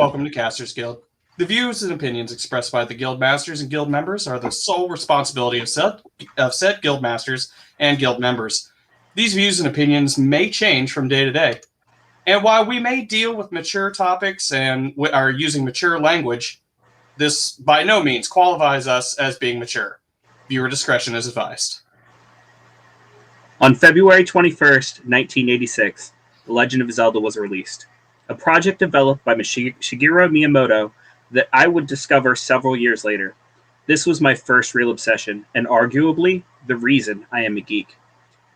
Welcome to Casters Guild. The views and opinions expressed by the guild masters and guild members are the sole responsibility of said guild masters and guild members. These views and opinions may change from day to day. And while we may deal with mature topics and are using mature language, this by no means qualifies us as being mature. Viewer discretion is advised. On February 21st, 1986, The Legend of Zelda was released, a project developed by Shigeru Miyamoto that I would discover several years later. This was my first real obsession, and arguably the reason I am a geek.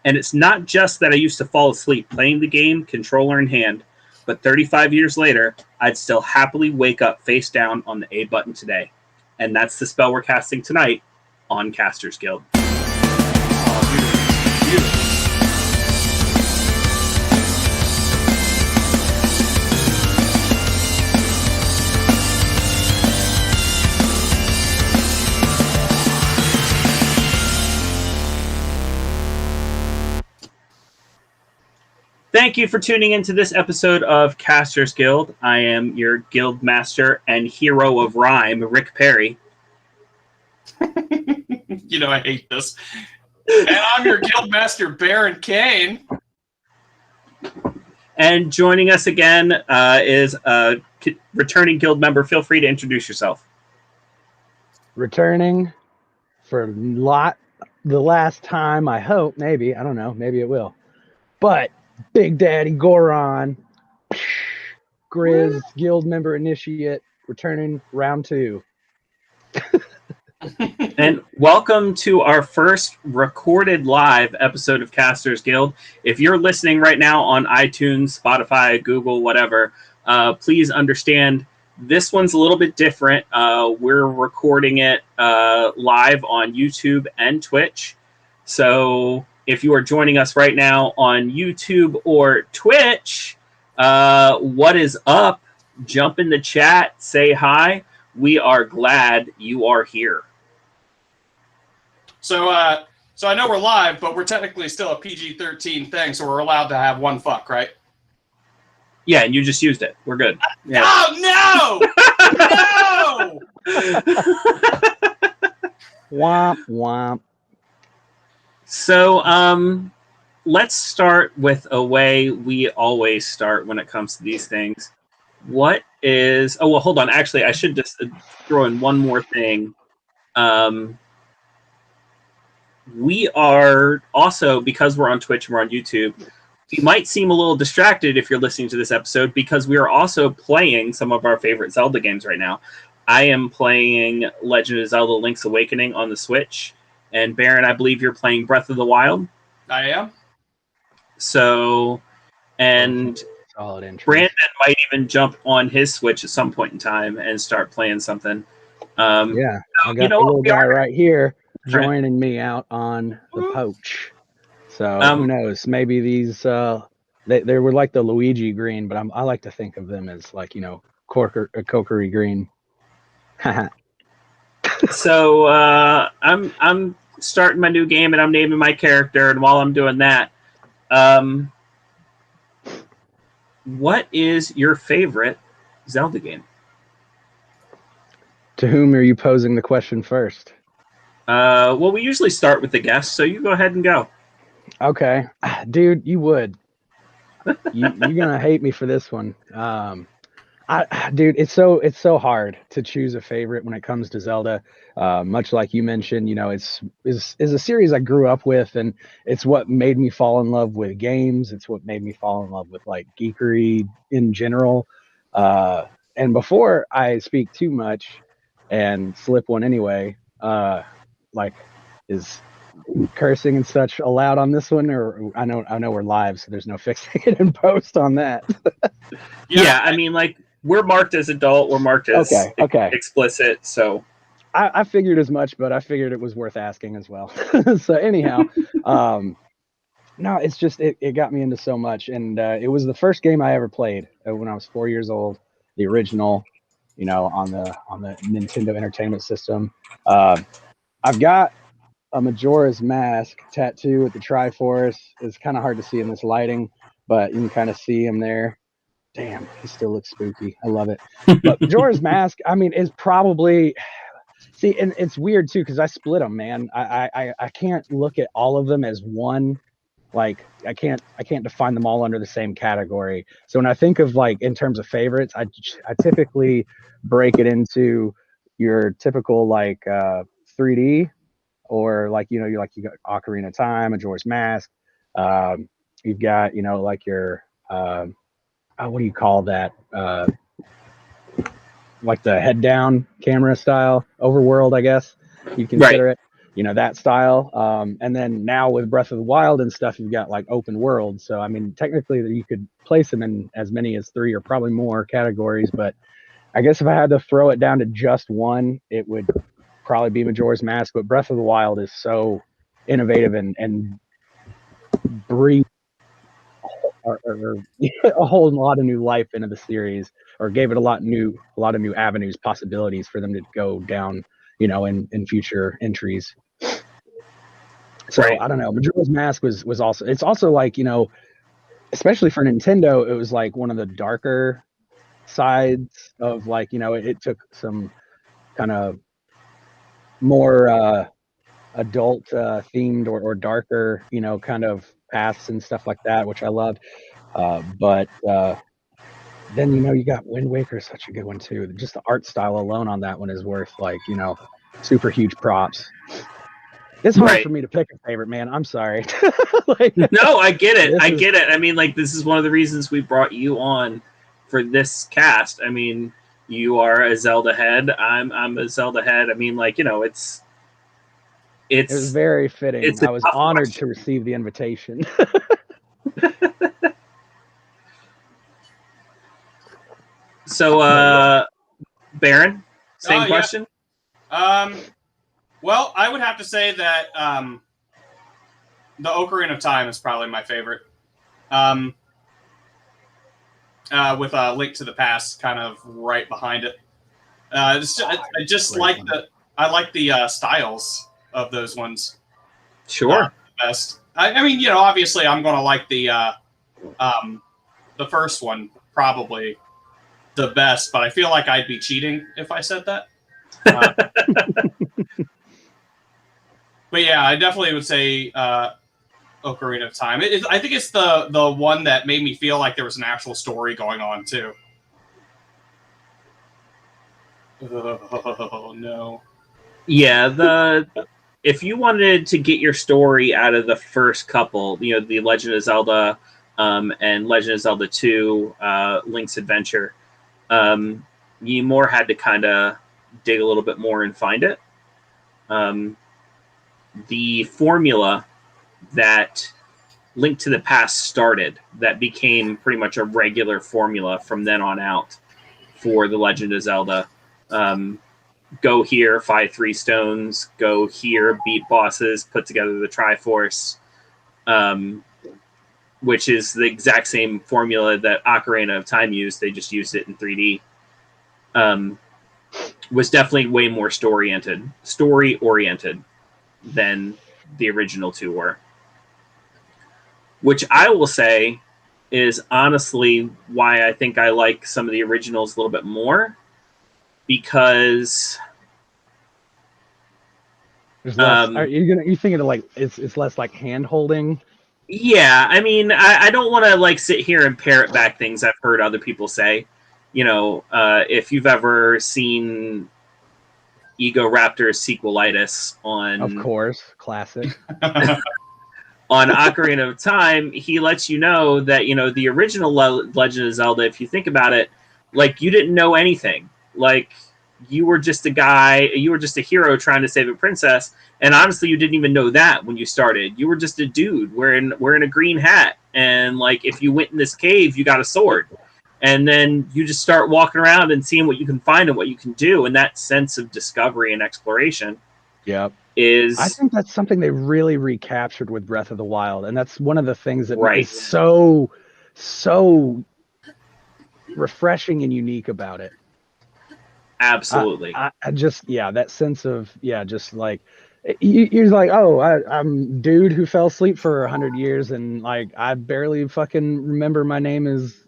And it's not just that I used to fall asleep playing the game, controller in hand, but 35 years later, I'd still happily wake up face down on the A button today. And that's the spell we're casting tonight on Casters Guild. Oh, beautiful. Thank you for tuning into this episode of Casters Guild. I am your guild master and hero of rhyme, Rick Perry. You know I hate this. And I'm your guild master, Baron Kane. And joining us again is a returning guild member. Feel free to introduce yourself. Returning for the last time, I hope. Maybe. I don't know. Maybe it will. But Big Daddy Goron, Grizz, guild member initiate, returning round 2. And welcome to our first recorded live episode of Casters Guild. If you're listening right now on iTunes, Spotify, Google, whatever, please understand this one's a little bit different. We're recording it live on YouTube and Twitch. So if you are joining us right now on YouTube or Twitch, what is up? Jump in the chat, say hi. We are glad you are here. So I know we're live, but we're technically still a PG-13 thing, so we're allowed to have one fuck, right? Yeah, and you just used it. We're good. Yeah. Oh, no! No! Womp, womp. So, let's start with a way we always start when it comes to these things. What is... Oh, well, hold on. Actually, I should just throw in one more thing. We are also, because we're on Twitch and we're on YouTube, we might seem a little distracted if you're listening to this episode because we are also playing some of our favorite Zelda games right now. I am playing Legend of Zelda Link's Awakening on the Switch. And Baron, I believe you're playing Breath of the Wild. I am. So, and Brandon might even jump on his Switch at some point in time and start playing something. Yeah, I got the little guy right here joining me out on the poach. So who knows? Maybe these they were like the Luigi green, but I like to think of them as like Kokery green. So I'm starting my new game and I'm naming my character, and while I'm doing that, what is your favorite Zelda game? To whom are you posing the question first? Well, we usually start with the guest, so you go ahead and go. Okay, dude, you would. You're gonna hate me for this one. Dude, it's so hard to choose a favorite when it comes to Zelda. Much like you mentioned, it's a series I grew up with, and it's what made me fall in love with games. It's what made me fall in love with like geekery in general. And before I speak too much and slip one anyway, is cursing and such allowed on this one? Or I know we're live, so there's no fixing it in post on that. Yeah, I mean, like, we're marked as adult, we're marked as explicit, so I figured as much, but I figured it was worth asking as well. So anyhow, no, it's just it got me into so much, and it was the first game I ever played when I was 4 years old, the original, on the Nintendo Entertainment System. I've got a Majora's Mask tattoo with the Triforce. It's kind of hard to see in this lighting, but you can kind of see him there. Damn, he still looks spooky. I love it. But Majora's Mask, I mean, is probably see, and it's weird too because I split them, man. I can't look at all of them as one. Like I can't define them all under the same category. So when I think of like in terms of favorites, I typically break it into your typical like 3D or like you got Ocarina of Time, Majora's Mask. You've got like your what do you call that? Like the head down camera style, overworld, I guess you'd consider it. That style. And then now with Breath of the Wild and stuff, you've got like open world. So I mean, technically, you could place them in as many as 3 or probably more categories. But I guess if I had to throw it down to just one, it would probably be Majora's Mask. But Breath of the Wild is so innovative and breathed or a whole lot of new life into the series, or gave it a lot of new avenues, possibilities for them to go down, in future entries. So I don't know. Majora's Mask was also, it's also like, especially for Nintendo, it was like one of the darker sides of like, it took some kind of more adult themed or darker, kind of paths and stuff like that, which I loved. But then you got Wind Waker, such a good one too. Just the art style alone on that one is worth like super huge props. It's hard for me to pick a favorite, man. I'm sorry. No, I get it. I get it. I mean, like, this is one of the reasons we brought you on for this cast. I mean, you are a Zelda head. I'm a Zelda head. I mean, like, it was very fitting. I was honored to receive the invitation. So, Baron, same question? Well, I would have to say that the Ocarina of Time is probably my favorite. With a Link to the Past kind of right behind it. I just like the styles of those ones. Sure. Best. I mean, obviously I'm going to like the first one probably the best, but I feel like I'd be cheating if I said that. But yeah, I definitely would say Ocarina of Time. I think it's the one that made me feel like there was an actual story going on too. Oh no. Yeah, if you wanted to get your story out of the first couple, the Legend of Zelda and Legend of Zelda 2, Link's Adventure, you more had to kind of dig a little bit more and find it. The formula that Link to the Past started, that became pretty much a regular formula from then on out for the Legend of Zelda. Go here, fight 3 stones, go here, beat bosses, put together the Triforce, which is the exact same formula that Ocarina of Time used. They just used it in 3D. Was definitely way more story-oriented than the original 2 were. Which I will say is honestly why I think I like some of the originals a little bit more, because there's less, are you thinking of like it's less like hand holding? Yeah, I mean, I don't want to like sit here and parrot back things I've heard other people say. If you've ever seen Ego Raptor's sequelitis on, of course, classic. On Ocarina of Time, he lets you know that the original Legend of Zelda, if you think about it, like, you didn't know anything. Like, you were just a guy, you were just a hero trying to save a princess, and honestly, you didn't even know that when you started. You were just a dude wearing a green hat, and like, if you went in this cave, you got a sword, and then you just start walking around and seeing what you can find and what you can do, and that sense of discovery and exploration. Yep. I think that's something they really recaptured with Breath of the Wild, and that's one of the things that is so refreshing and unique about it. Absolutely. I just, that sense of, just like, you're like, oh, I'm dude who fell asleep for 100 years, and like, I barely fucking remember my name is,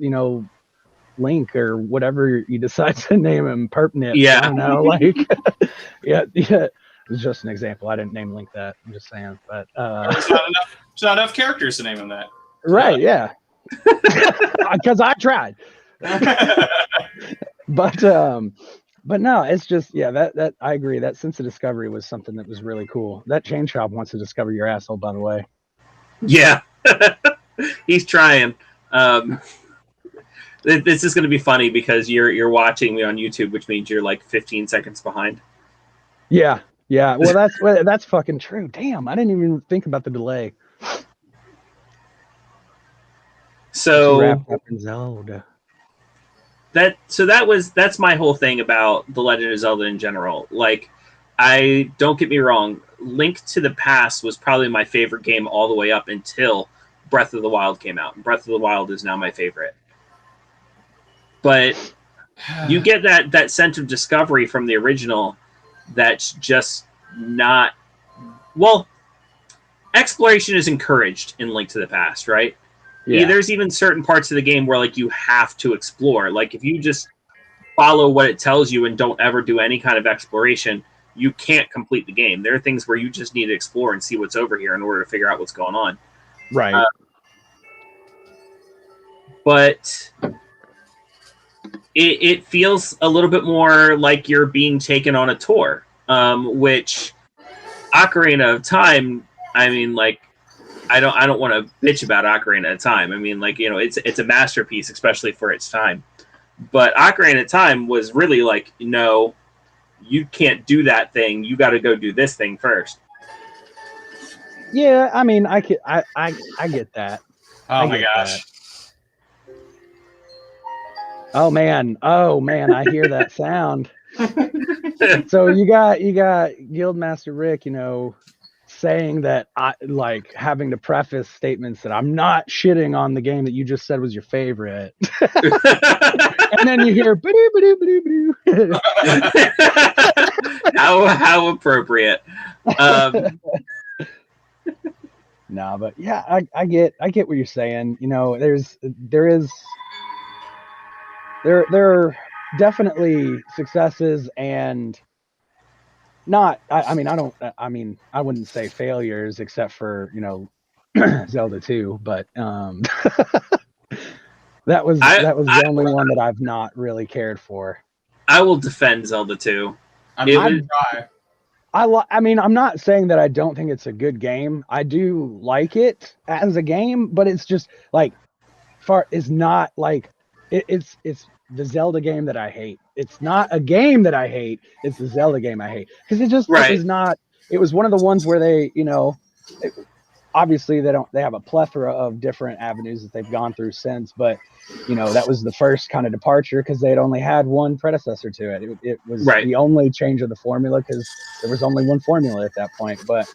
Link or whatever you decide to name him, Perpnip. Yeah. I don't know, like yeah. It was just an example. I didn't name Link that. I'm just saying, but There's not enough characters to name him that. right, yeah, because I tried. But no, it's just that I agree. That sense of discovery was something that was really cool. That chain shop wants to discover your asshole, by the way. Yeah. He's trying. This is going to be funny because you're watching me on YouTube, which means you're like 15 seconds behind. Yeah. Well, that's fucking true. Damn, I didn't even think about the delay. So wrapped up in Zelda. That's my whole thing about the Legend of Zelda in general. Like, I don't get me wrong, Link to the Past was probably my favorite game all the way up until Breath of the Wild came out. Breath of the Wild is now my favorite. But you get that sense of discovery from the original that's just not... Well, exploration is encouraged in Link to the Past, right? Yeah. There's even certain parts of the game where like you have to explore. Like if you just follow what it tells you and don't ever do any kind of exploration, you can't complete the game. There are things where you just need to explore and see what's over here in order to figure out what's going on. Right. But it feels a little bit more like you're being taken on a tour, which Ocarina of Time, I mean, like, I don't want to bitch about Ocarina of Time. I mean, like, you know, it's a masterpiece, especially for its time. But Ocarina of Time was really like, no, you can't do that thing. You got to go do this thing first. Yeah, I mean, I get that. Oh my gosh. That. Oh man, I hear that sound. So you got Guildmaster Rick, you know, saying that I like having to preface statements that I'm not shitting on the game that you just said was your favorite. And then you hear how appropriate. No, but yeah, I get what you're saying. You know, there are definitely successes and not. I wouldn't say failures except for, you know, Zelda 2, but that was the only one that I've not really cared for. I will defend Zelda 2. I'm not saying that I don't think it's a good game. I do like it as a game, but it's just like it's not like it's the Zelda game that I hate. It's not a game that I hate. It's the Zelda game I hate because it just it was not. It was one of the ones where they, you know, obviously they have a plethora of different avenues that they've gone through since, but you know, that was the first kind of departure because they had only had one predecessor to it. It was the only change of the formula because there was only one formula at that point, but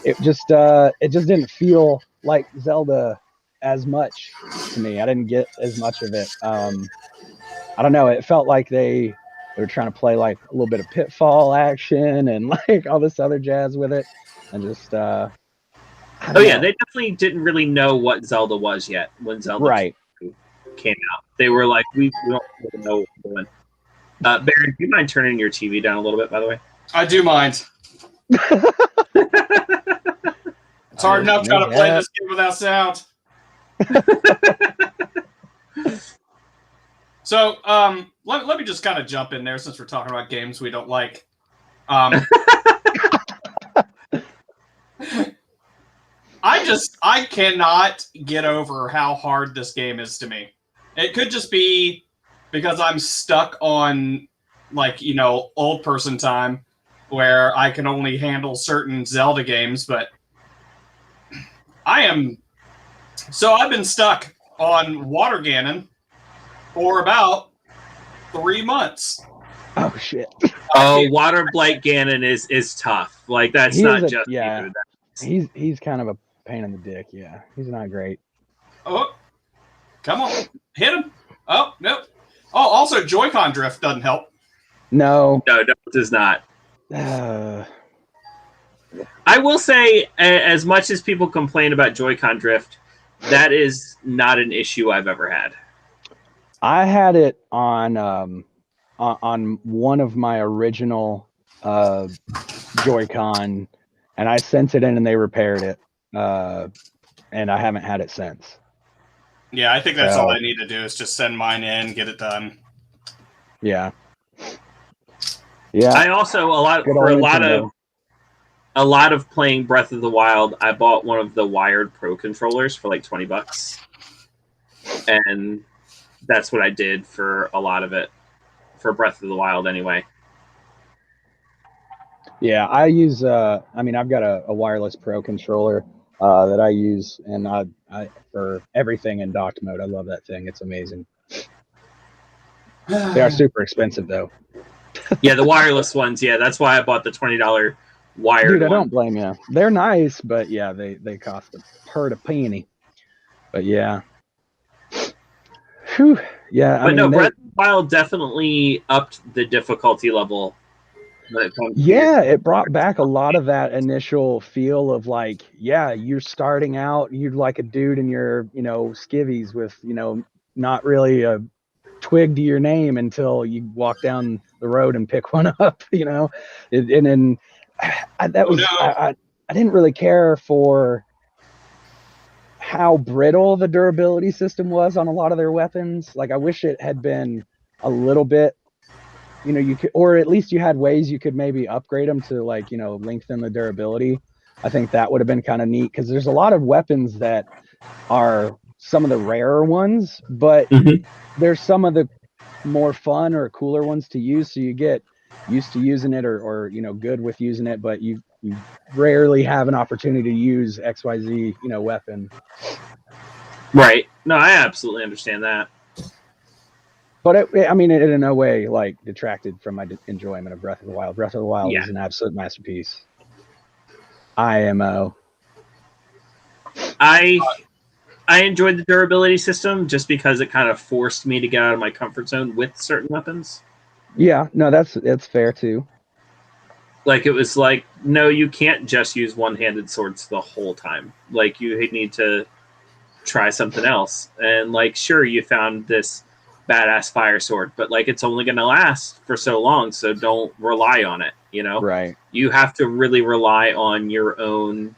it just didn't feel like Zelda as much to me. I didn't get as much of it. I don't know. It felt like they were trying to play like a little bit of Pitfall action and like all this other jazz with it, and just they definitely didn't really know what Zelda was yet when Zelda came out. They were like, we don't really know what we're doing. Baron, do you mind turning your TV down a little bit, by the way? I do mind. It's hard enough trying to play this game without sound. So, let me just kind of jump in there since we're talking about games we don't like. I cannot get over how hard this game is to me. It could just be because I'm stuck on, like, you know, old person time where I can only handle certain Zelda games, but I've been stuck on Water Ganon for about 3 months. Oh shit. Water Blight Ganon is tough. Like that's not just he's kind of a pain in the dick. Yeah, he's not great. Oh, come on, hit him! Oh no! Oh, also Joy-Con drift doesn't help. No, it does not. I will say, as much as people complain about Joy-Con drift, that is not an issue I've ever had. I had it on one of my original Joy-Con, and I sent it in and they repaired it, and I haven't had it since. Yeah, I think that's all I So need to do is just send mine in, get it done. yeah, I also good for old Nintendo. a lot of playing Breath of the Wild, I bought one of the wired Pro controllers for like $20, and that's what I did for a lot of it for Breath of the Wild anyway. Yeah, I use. I mean, I've got a wireless Pro controller that I use, and I for everything in docked mode. I love that thing. It's amazing. They are super expensive though. Yeah, the wireless ones. Yeah, that's why I bought the $20 wired Dude, I one. don't blame you. They're nice, but yeah, they cost a hurt penny. But yeah, whew, yeah. I But no, mean, Breath of the Wild definitely upped the difficulty level when it comes to your. yeah, it brought back a lot of that initial feel of like, yeah, you're starting out, you're like a dude in your, skivvies with, not really a twig to your name until you walk down the road and pick one up, and then that Oh was no! I didn't really care for how brittle the durability system was on a lot of their weapons. Like I wish it had been a little bit, you could, or at least you had ways you could maybe upgrade them to like, lengthen the durability. I think that would have been kind of neat because there's a lot of weapons that are some of the rarer ones, but Mhm. there's some of the more fun or cooler ones to use. So you get used to using it or good with using it, but you rarely have an opportunity to use XYZ, weapon. Right. No, I absolutely understand that. But I mean, it in no way like detracted from my enjoyment of Breath of the Wild. Breath of the Wild Yeah. is an absolute masterpiece. IMO. I I enjoyed the durability system just because it kind of forced me to get out of my comfort zone with certain weapons. Yeah, no, that's fair too. Like it was like, no, you can't just use one-handed swords the whole time. Like you need to try something else. And like, sure, you found this badass fire sword, but like it's only going to last for so long, so don't rely on it. Right. You have to really rely on your own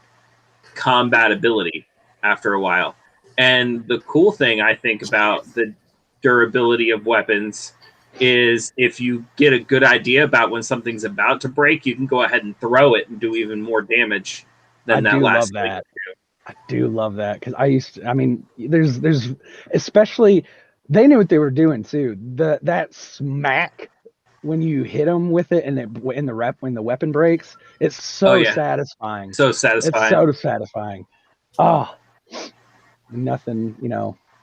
combat ability after a while. And the cool thing I think about the durability of weapons is if you get a good idea about when something's about to break, you can go ahead and throw it and do even more damage I than that do love last thing. that. I do love that because I mean, there's especially they knew what they were doing too. That smack when you hit them with it and when the weapon breaks, it's Oh so yeah, satisfying. so It's satisfying. so satisfying. Oh, nothing,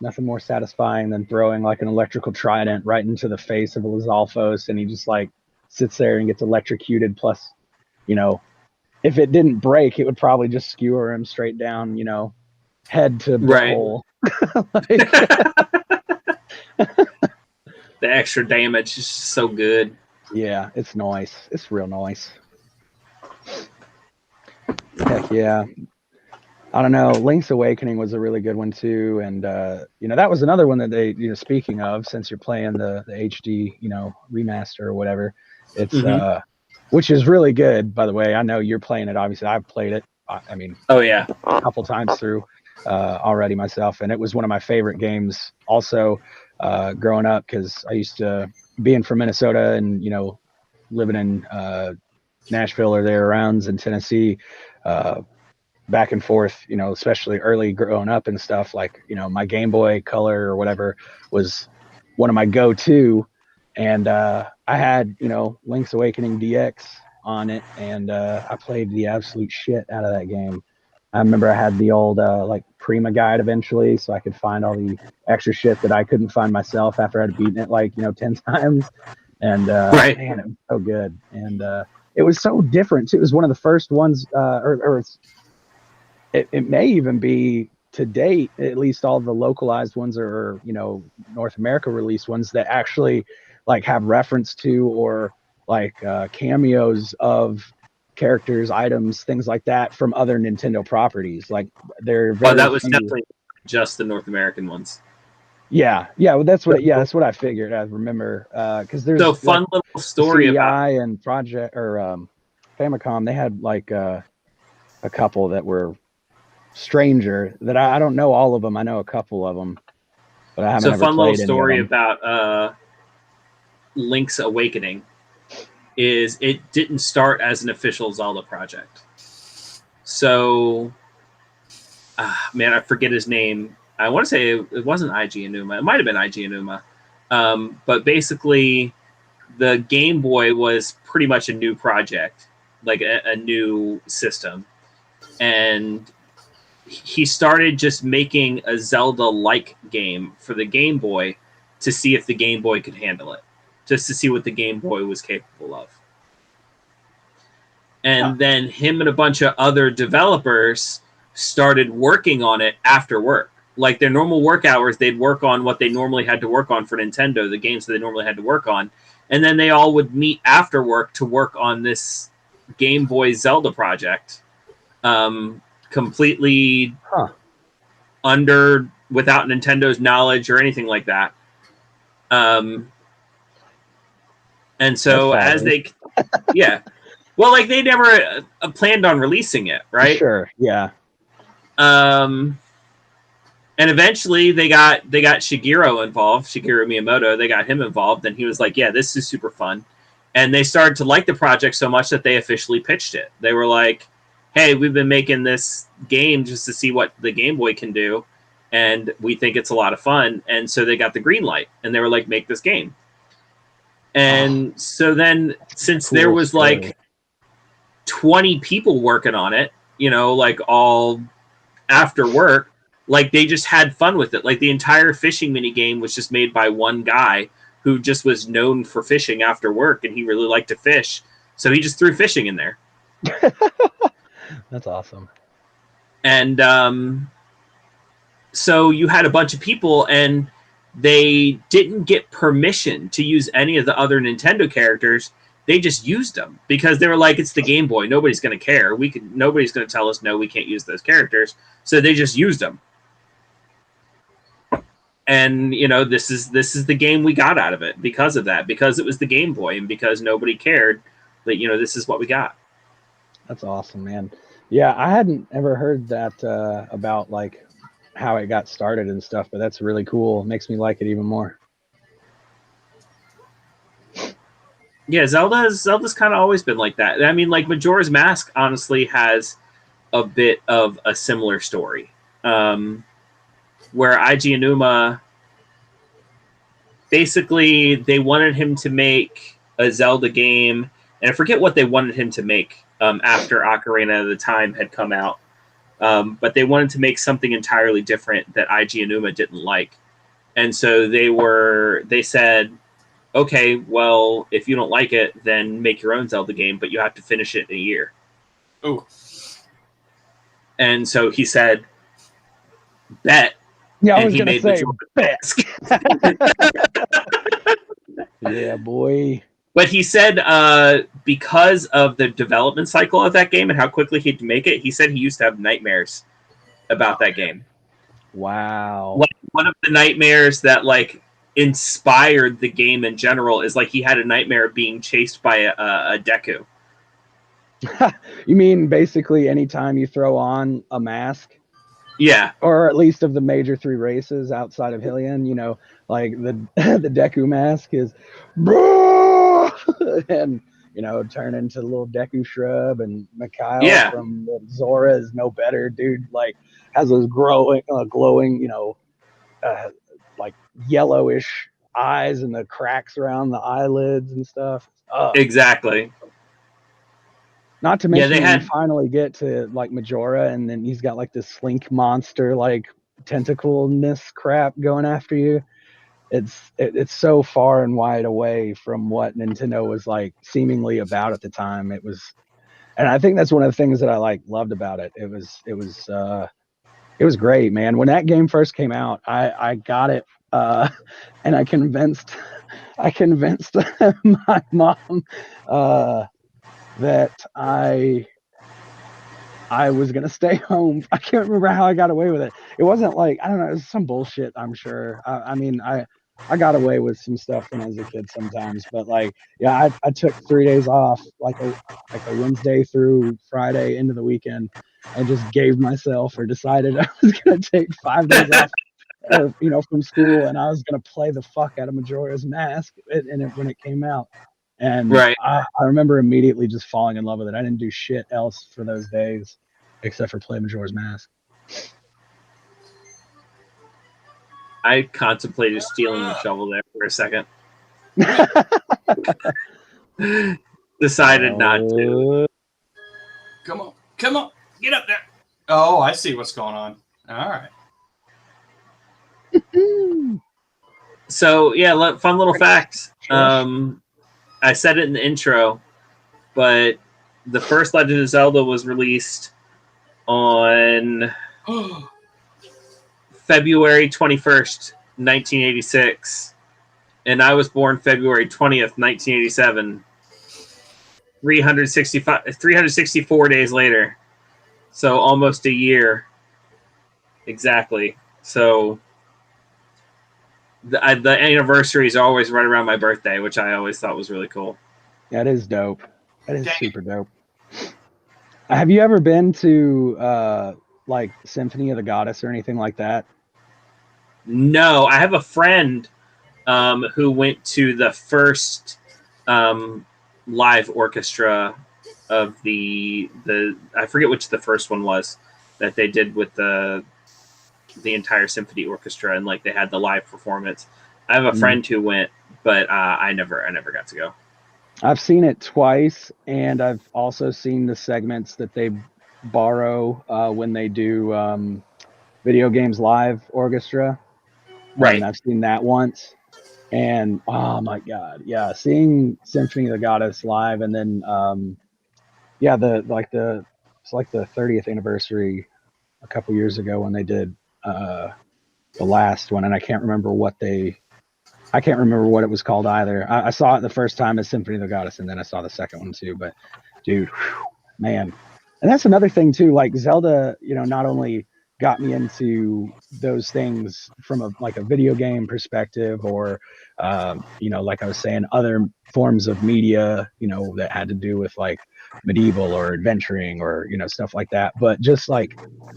nothing more satisfying than throwing like an electrical trident right into the face of Lizalfos and he just like sits there and gets electrocuted. Plus, you know, if it didn't break, it would probably just skewer him straight down, head to Right. butthole. Like, The extra damage is just so good. yeah, it's nice. It's real nice. Heck yeah. I don't know. Link's Awakening was a really good one too, and that was another one that they, speaking of, since you're playing the HD, remaster or whatever, it's Mm-hmm. which is really good, by the way. I know you're playing it. Obviously, I've played it. I mean, Oh yeah. a couple times through already myself, and it was one of my favorite games. Also, growing up, because I used to being from Minnesota and living in Nashville or thereabouts in Tennessee. Back and forth, especially early growing up and stuff, like, my Game Boy Color or whatever was one of my go-to. And I had, Link's Awakening DX on it, and I played the absolute shit out of that game. I remember I had the old like Prima guide eventually, so I could find all the extra shit that I couldn't find myself after I'd beaten it like 10 times. And Right. man, it was so good, and it was so different. It was one of the first ones, or it may even be to date, at least all the localized ones or North America released ones that actually like have reference to or like cameos of characters, items, things like that from other Nintendo properties. Like there are Oh, very that was few. definitely just the North American ones. Yeah, well, that's what I figured. I remember because So there's like fun little the story about. CDI and Project or Famicom. They had like a couple that were stranger that I don't know all of them. I know a couple of them, but I haven't So ever fun little played any of story them. about Link's Awakening is it didn't start as an official Zelda project. So, man, I forget his name. I want to say it wasn't IG Enuma. It might have been IG Enuma. But basically, the Game Boy was pretty much a new project, like a new system. And he started just making a Zelda-like game for the Game Boy to see if the Game Boy could handle it, just to see what the Game Boy was capable of. And then him and a bunch of other developers started working on it after work. Like their normal work hours, they'd work on what they normally had to work on for Nintendo, the games that they normally had to work on. And then they all would meet after work to work on this Game Boy Zelda project. Completely without Nintendo's knowledge or anything like that. And so as they, yeah, well, like they never planned on releasing it, right? Sure, yeah. And eventually they got Shigeru involved, Shigeru Miyamoto. They got him involved, and he was like, "Yeah, this is super fun." And they started to like the project so much that they officially pitched it. They were like, "Hey, we've been making this game just to see what the Game Boy can do, and we think it's a lot of fun." And so they got the green light, and they were like, "Make this game." And so then, since there was like 20 people working on it, you know, like all after work, like they just had fun with it. Like the entire fishing mini game was just made by one guy who just was known for fishing after work, and he really liked to fish, so he just threw fishing in there. That's awesome. And so you had a bunch of people, and they didn't get permission to use any of the other Nintendo characters. They just used them because they were like, it's the Game Boy. Nobody's going to care. Nobody's going to tell us, no, we can't use those characters. So they just used them. And, you know, this is the game we got out of it because of that, because it was the Game Boy and because nobody cared that, you know, this is what we got. That's awesome, man. Yeah, I hadn't ever heard that about like how it got started and stuff, but that's really cool. It makes me like it even more. Yeah, Zelda's kind of always been like that. I mean, like Majora's Mask honestly has a bit of a similar story, where IG Enuma basically they wanted him to make a Zelda game, and I forget what they wanted him to make after Ocarina of the Time had come out, but they wanted to make something entirely different that IG Enuma didn't like, and so they said, okay, well, if you don't like it, then make your own Zelda game, but you have to finish it in a year. Ooh. And so he said, bet. Yeah, I and was he gonna made say bet. Yeah, boy. But he said because of the development cycle of that game and how quickly he had to make it, he said he used to have nightmares about that game. Wow. Like one of the nightmares that like inspired the game in general is like he had a nightmare of being chased by a Deku. You mean basically anytime you throw on a mask? Yeah. Or at least of the major three races outside of Hylian, you know, like the the Deku mask is and you know, turn into the little Deku shrub, and Mikhail Yeah. from Zora is no better, dude. Like has those glowing, you know, like yellowish eyes and the cracks around the eyelids and stuff. Exactly. Not to mention they when you had finally get to like Majora, and then he's got like this slink monster, like tentacleness crap going after you. It's so far and wide away from what Nintendo was like seemingly about at the time. It was, and I think that's one of the things that I like loved about it. It was great, man. When that game first came out, I got it, and I convinced my mom that I I was gonna stay home. I can't remember how I got away with it. It wasn't like I don't know. It was some bullshit. I'm sure. I mean, I got away with some stuff when I was a kid sometimes, but like, yeah, I took 3 days off, like a Wednesday through Friday into the weekend, and just gave myself or decided I was gonna take 5 days off, or from school, and I was gonna play the fuck out of Majora's Mask, when it came out. And Right. I remember immediately just falling in love with it. I didn't do shit else for those days except for play Majora's Mask. I contemplated stealing the shovel there for a second. Decided not to. Come on. Come on. Get up there. Oh, I see what's going on. All right. So yeah, fun little fact. Shush. I said it in the intro, but the first Legend of Zelda was released on February 21st, 1986, and I was born February 20th, 1987. 364 days later, so almost a year exactly. So the anniversaries are always right around my birthday, which I always thought was really cool. That is dope. That is super dope. Have you ever been to like Symphony of the Goddess or anything like that? No, I have a friend who went to the first live orchestra of the I forget which the first one was that they did with the entire symphony orchestra, and like they had the live performance. I have a friend who went, but I never got to go. I've seen it twice, and I've also seen the segments that they borrow when they do video games live orchestra. Right. And I've seen that once. And oh my god, yeah, seeing Symphony of the Goddess live, and then yeah, it's like the 30th anniversary a couple years ago when they did the last one, and I can't remember what it was called either. I saw it the first time as Symphony of the Goddess, and then I saw the second one too. But dude, man, and that's another thing too. Like Zelda, not only got me into those things from a video game perspective, or like I was saying, other forms of media, that had to do with like medieval or adventuring or stuff like that. But just like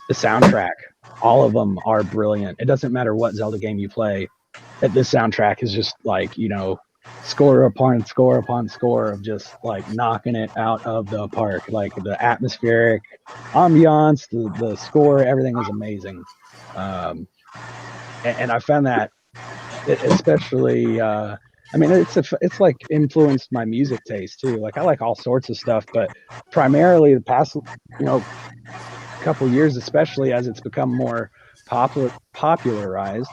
the soundtrack, all of them are brilliant. It doesn't matter what Zelda game you play. This soundtrack is just like score upon score upon score of just like knocking it out of the park. Like the atmospheric ambiance, the score, everything is amazing. And I found that especially I mean it's like influenced my music taste too. Like I like all sorts of stuff, but primarily the past couple years, especially as it's become more popularized,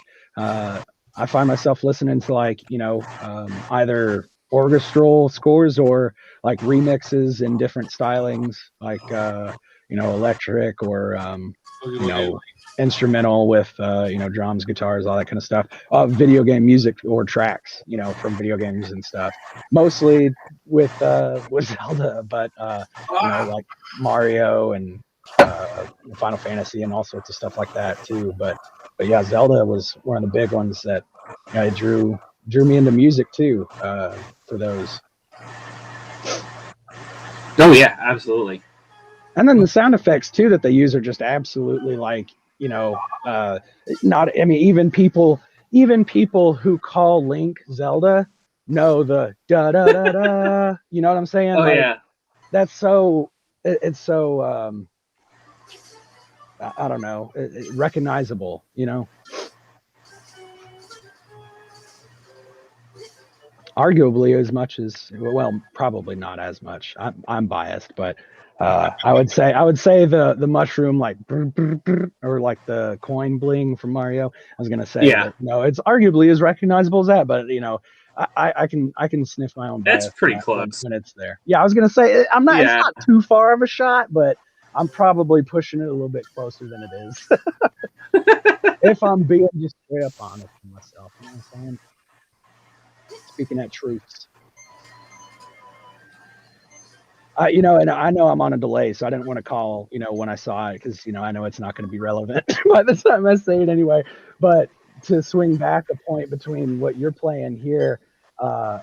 I find myself listening to like either orchestral scores or like remixes in different stylings, like electric or instrumental with drums, guitars, all that kind of stuff. Video game music or tracks, from video games and stuff. Mostly with Zelda, but like Mario and Final Fantasy and all sorts of stuff like that too. But yeah, Zelda was one of the big ones that drew me into music too, for those. Oh yeah, absolutely. And then the sound effects too that they use are just absolutely like not. I mean, even people who call Link Zelda know the da da da da. You know what I'm saying? Oh like, yeah. That's so. It's so. I don't know. Recognizable. Arguably as much as, well, probably not as much. I'm biased, but I would say the mushroom, like or like the coin bling from Mario. I was gonna say that it's arguably as recognizable as that, but I can sniff my own bias. It's pretty close when it's there. Yeah, I was gonna say I'm not. Yeah. It's not too far of a shot, but I'm probably pushing it a little bit closer than it is. If I'm being just straight up honest with myself, you know what I'm saying? Speaking at truths. And I know I'm on a delay, so I didn't want to call, when I saw it, because, I know it's not going to be relevant by the time I say it anyway. But to swing back a point between what you're playing here, or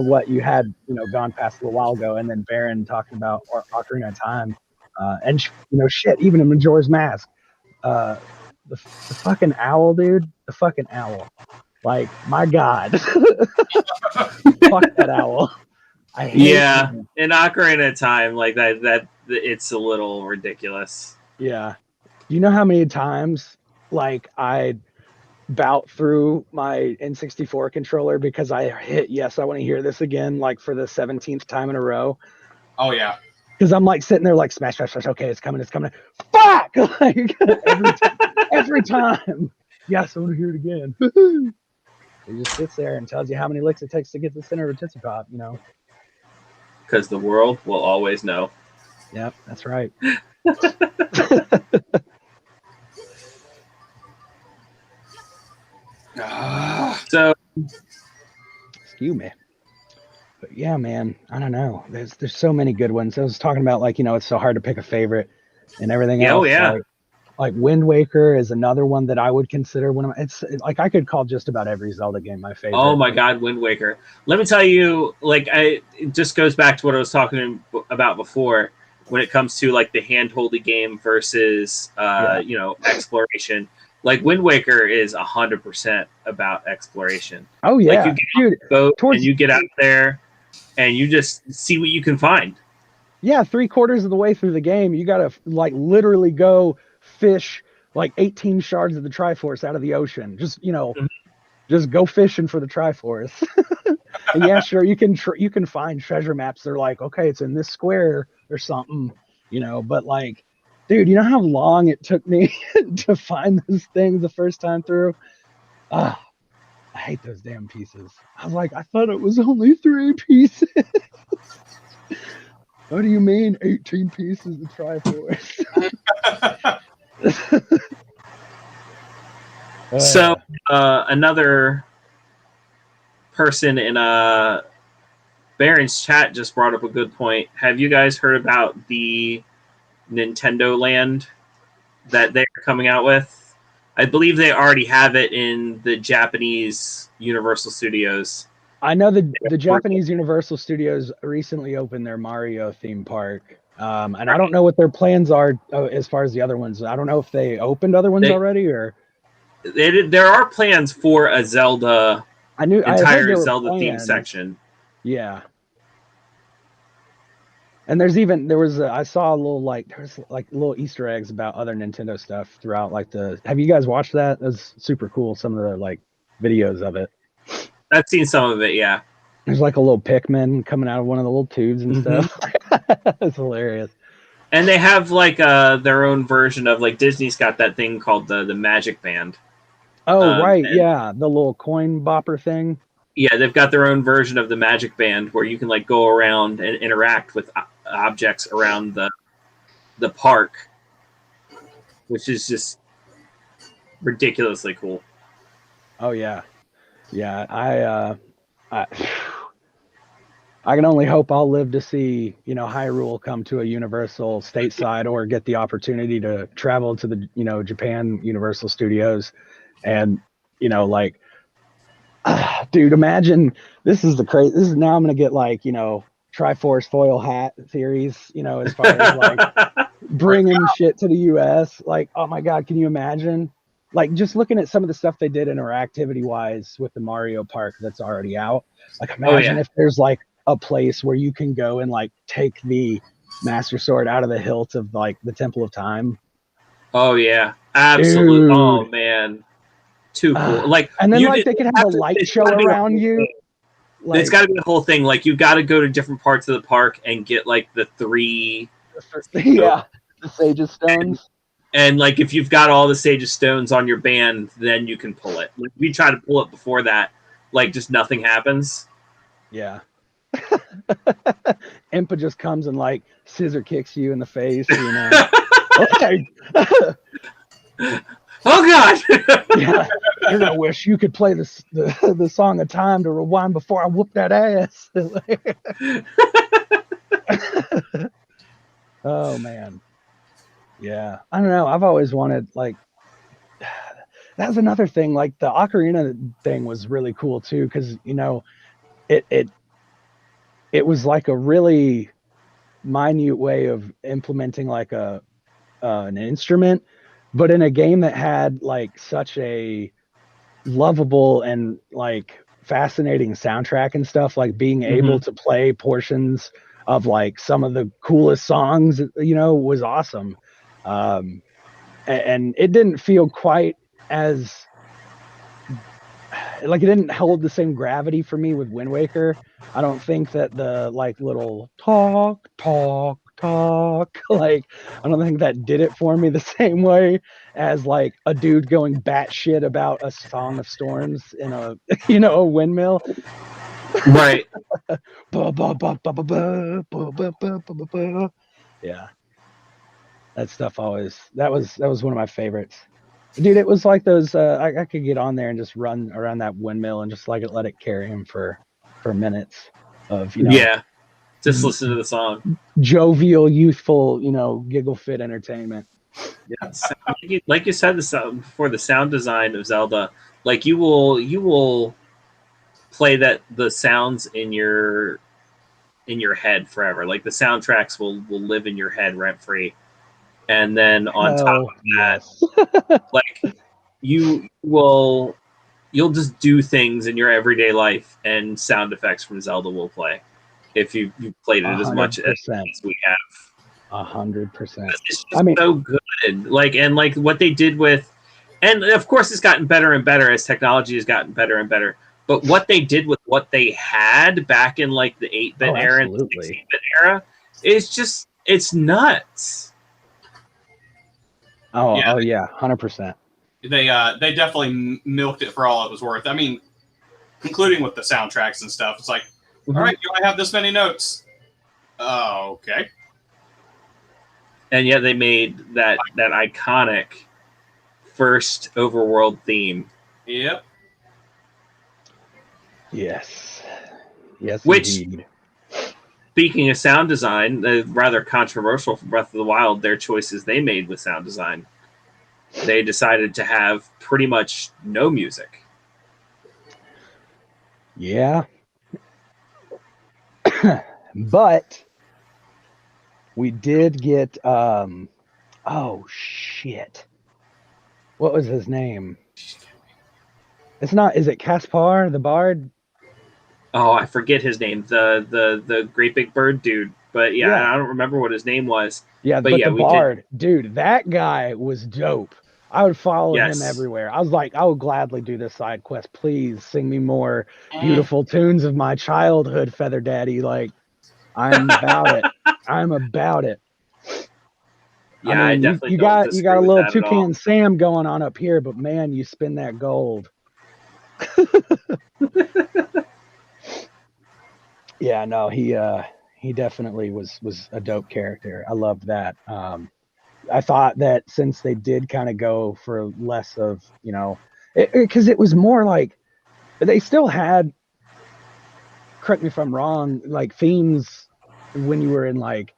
what you had, gone past a little while ago, and then Baron talking about Ocarina of Time, and shit, even in Majora's Mask, uh, the fucking owl, dude, the fucking owl, like, my God, fuck that owl. I hate him. In Ocarina of Time, like that it's a little ridiculous. Yeah. Do you know how many times, like, I bout through my N64 controller because I hit yes, I want to hear this again, like for the 17th time in a row? Oh yeah. Because I'm like sitting there like smash, smash, smash. Okay, it's coming, it's coming. Fuck! Like every time. Yes, I want to hear it again. It just sits there and tells you how many licks it takes to get to the center of a Tootsie Pop, Because the world will always know. Yep, that's right. So, excuse me. But yeah, man, I don't know. There's so many good ones. I was talking about, like, it's so hard to pick a favorite and everything else. Oh yeah. Like Wind Waker is another one that I would consider one of my. It's like I could call just about every Zelda game my favorite. Oh my God, Wind Waker. Let me tell you, like, it just goes back to what I was talking about before when it comes to like the handholdy game versus exploration. Like Wind Waker is 100% about exploration. Oh yeah, like you get on the boat and you get out there and you just see what you can find. Yeah, 3/4 of the way through the game, you gotta like literally go fish like 18 shards of the Triforce out of the ocean. Just just go fishing for the Triforce. And yeah, sure, you can find treasure maps. They're like, okay, it's in this square or something, But like, dude, you know how long it took me to find those things the first time through? I hate those damn pieces. I was like, I thought it was only 3 pieces. What do you mean 18 pieces of Triforce? So another person in Baron's chat just brought up a good point. Have you guys heard about the Nintendo Land that they're coming out with? I believe they already have it in the Japanese Universal Studios. I know the Japanese Universal Studios recently opened their Mario theme park. And I don't know what their plans are as far as the other ones. I don't know if they opened other ones already or. There are plans for a Zelda, entire Zelda theme section. Yeah. And there was I saw a little there's like little Easter eggs about other Nintendo stuff throughout have you guys watched that? That's super cool. Some of the like videos of it. I've seen some of it, yeah. There's like a little Pikmin coming out of one of the little tubes and stuff. It's hilarious. And they have like their own version of like Disney's got that thing called the Magic Band. Oh, right. Yeah. The little coin bopper thing. Yeah. They've got their own version of the Magic Band where you can like go around and interact with objects around the park, which is just ridiculously cool. Oh yeah. Yeah. I can only hope I'll live to see, Hyrule come to a Universal stateside or get the opportunity to travel to the, Japan Universal Studios. And, dude, imagine this is now I'm going to get like, Triforce foil hat theories, as far as like bringing shit to the US. Like, oh my God, can you imagine? Like, just looking at some of the stuff they did interactivity wise with the Mario Park that's already out. Like, imagine if there's like a place where you can go and like take the Master Sword out of the hilt of like the Temple of Time. Oh yeah, absolutely. Dude. Oh man, too cool. Like, and then like they could have a light show around you. Like, it's got to be the whole thing. Like, you've got to go to different parts of the park and get like the 3. Yeah, the Sage's Stones. And like, if you've got all the Sage's Stones on your band, then you can pull it. Like, if you try to pull it before that, like, just nothing happens. Yeah. Impa just comes and like scissor kicks you in the face. Oh God! Yeah, you're gonna wish you could play the Song of Time to rewind before I whoop that ass. Oh man. Yeah. I don't know. I've always wanted like that's another thing. Like the ocarina thing was really cool too, because it it it was like a really minute way of implementing like a an instrument, but in a game that had like such a lovable and like fascinating soundtrack and stuff, like being able to play portions of like some of the coolest songs, was awesome. um and it didn't feel quite as like it didn't hold the same gravity for me with Wind Waker. I don't think that the like little talk, talk, talk, like I don't think that did it for me the same way as like a dude going batshit about a song of storms in a a windmill. Right. Ba, ba, ba, ba, ba, ba, ba, ba, ba, ba, ba, ba. Yeah, that stuff always that was one of my favorites. Dude, it was like those I could get on there and just run around that windmill and just like let it carry him for minutes of Yeah. Just listen to the song. jovial, youthful, giggle fit entertainment. Yeah. Like you said before, the sound design of Zelda, like you will play the sounds in your head forever. Like the soundtracks will live in your head rent free. And then on top Oh of that, yes. like you'll just do things in your everyday life, and sound effects from Zelda will play if you've played it as much as 100%. we have. 100%. It's I just mean, so good. Like what they did with, and of course it's gotten better and better as technology has gotten better and better. But what they did with what they had back in like the 8-bit oh, era and the absolutely. 16-bit era is just, it's nuts. Oh, Yeah, oh yeah, 100%. they definitely milked it for all it was worth. I mean, including with the soundtracks and stuff. It's like, all right, you only have this many notes. Oh, okay. And yet they made that iconic first overworld theme, Yep. Yes. Yes, which, indeed. speaking of sound design, rather controversial for Breath of the Wild, their choices they made with sound design. They decided to have pretty much no music. Yeah. But we did get oh shit. What was his name? It's not, is it Caspar the Bard? Oh, I forget his name. The great big bird dude. But yeah, Yeah. I don't remember what his name was. Yeah, But but yeah, the we did. Bard, dude, that guy was dope. I would follow him Yes. everywhere. I was like, I would gladly do this side quest. Please sing me more beautiful tunes of my childhood, Feather Daddy. Like, I'm about it. I'm about it. I Yeah, I mean, definitely you don't got disagree a with little that at all. Toucan Sam going on up here, but man, you spin that gold. Yeah, no, he definitely was a dope character. I loved that. I thought that since they did kind of go for less of, because it was more like they still had, correct me if I'm wrong, like themes when you were in like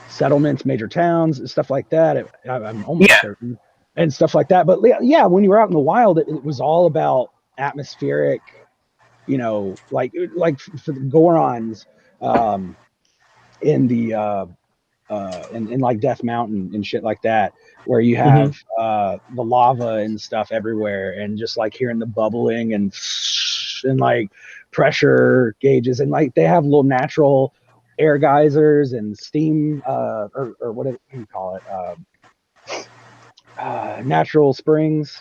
settlements, major towns, stuff like that. I'm almost Yeah. certain, and stuff like that. But yeah, when you were out in the wild, it was all about atmospheric, like for the Gorons, in the in like Death Mountain and shit like that, where you have the lava and stuff everywhere, and just like hearing the bubbling and like pressure gauges, and like they have little natural air geysers and steam or what do you call it, natural springs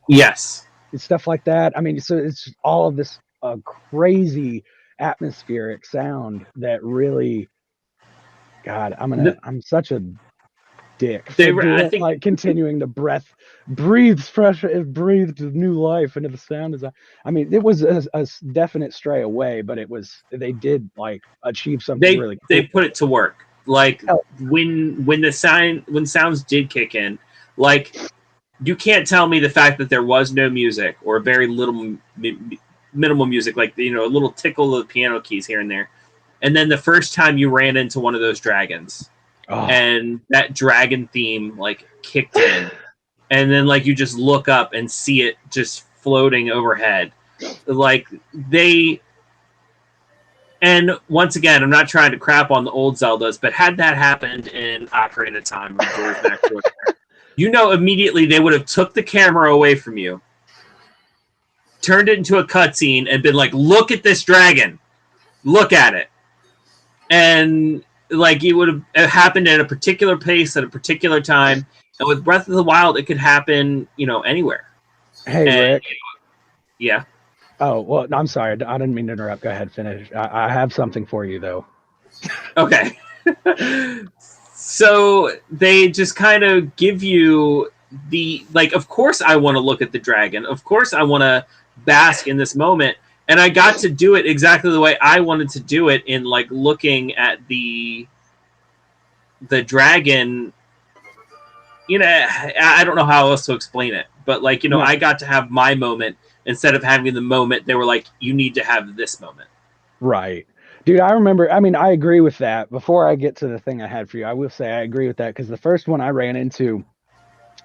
Yes. and stuff like that. I mean, so it's just all of this crazy atmospheric sound that really, God, I'm such a dick They for were. I doing think like continuing to breathes fresh, it breathed new life into the sound design. I mean, it was a definite stray away, but they did like achieve something really they cool. put it to work. Like Hell, when sounds did kick in, like you can't tell me the fact that there was no music or very little minimal music, like a little tickle of piano keys here and there. and then the first time you ran into one of those dragons, and that dragon theme like kicked in, and then like you just look up and see it just floating overhead, like they. And once again, I'm not trying to crap on the old Zeldas, but had that happened in Ocarina of Time, immediately they would have took the camera away from you, turned it into a cutscene, and been like, "Look at this dragon, look at it," and like it would have happened at a particular pace at a particular time. And with Breath of the Wild, it could happen, anywhere. Hey, Rick. Yeah. Oh, well, I'm sorry. I didn't mean to interrupt. Go ahead, finish. I have something for you, though. Okay. So they just kind of give you of course I want to look at the dragon. Of course I want to bask in this moment. And I got to do it exactly the way I wanted to do it in like looking at the dragon. I don't know how else to explain it, but like, No. I got to have my moment instead of having the moment. They were like, you need to have this moment. Right. Dude, I remember, I agree with that. Before I get to the thing I had for you, I will say I agree with that because the first one I ran into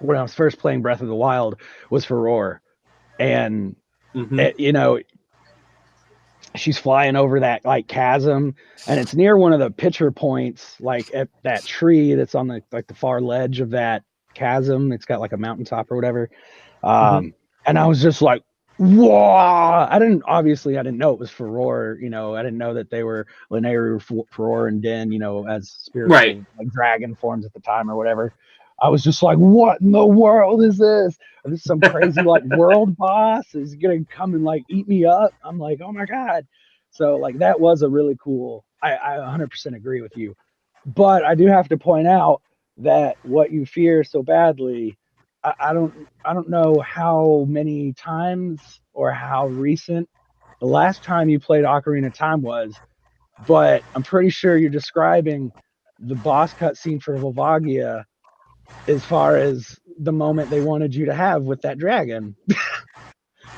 when I was first playing Breath of the Wild was Furore. And, she's flying over that like chasm, and it's near one of the picture points, like at that tree that's on the far ledge of that chasm. It's got like a mountaintop or whatever. And I was just like, whoa! I didn't know it was Furore. I didn't know that they were Linear, Furore, and Den, as spiritual like dragon forms at the time or whatever. I was just like, what in the world is this? Is this some crazy like world boss? Is he gonna come and like eat me up? I'm like, oh my God. So like that was a really cool. I 100% agree with you. But I do have to point out that what you fear so badly, I don't know how many times or how recent the last time you played Ocarina of Time was, but I'm pretty sure you're describing the boss cutscene for Volvagia as far as the moment they wanted you to have with that dragon.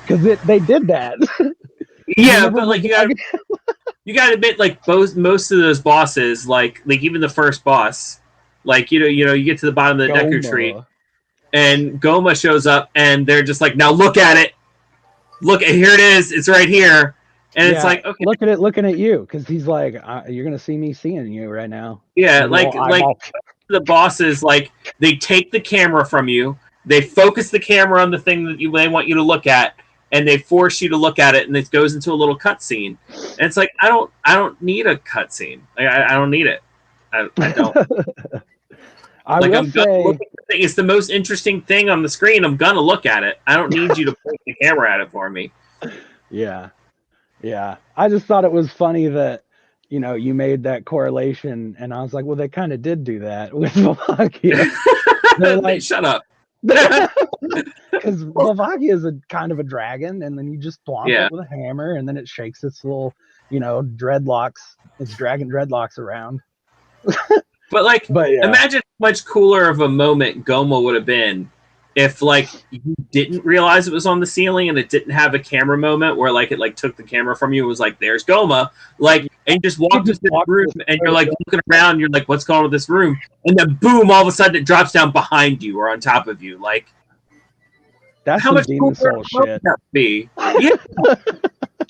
Because they did that. Yeah, but like you got to admit, like most of those bosses, like even the first boss, like you get to the bottom of the Deku tree, and Goma shows up, and they're just like, now look at it, here it is, it's right here, and it's like, okay, looking at you, because he's like, you're gonna see me seeing you right now. Yeah, like the bosses, like they take the camera from you, they focus the camera on the thing that they want you to look at, and they force you to look at it, and it goes into a little cutscene. And it's like, I don't need a cutscene. Like, I don't need it. I don't. It's the most interesting thing on the screen. I'm gonna look at it. I don't need you to point the camera at it for me. Yeah. I just thought it was funny that you made that correlation, and I was like, well, they kind of did do that with Volvagia. Like, shut up. Because Volvagia is a kind of a dragon, and then you just thwomp it with a hammer, and then it shakes its little, dreadlocks, its dragon dreadlocks around. But imagine how much cooler of a moment Goma would have been if like you didn't realize it was on the ceiling and it didn't have a camera moment where like it like took the camera from you and was like, there's Goma, like, and you just walked into the room and you're like looking around, you're like, what's going on with this room? And then boom, all of a sudden it drops down behind you or on top of you. Like, that's how much Demon Soul shit that would be. Yeah.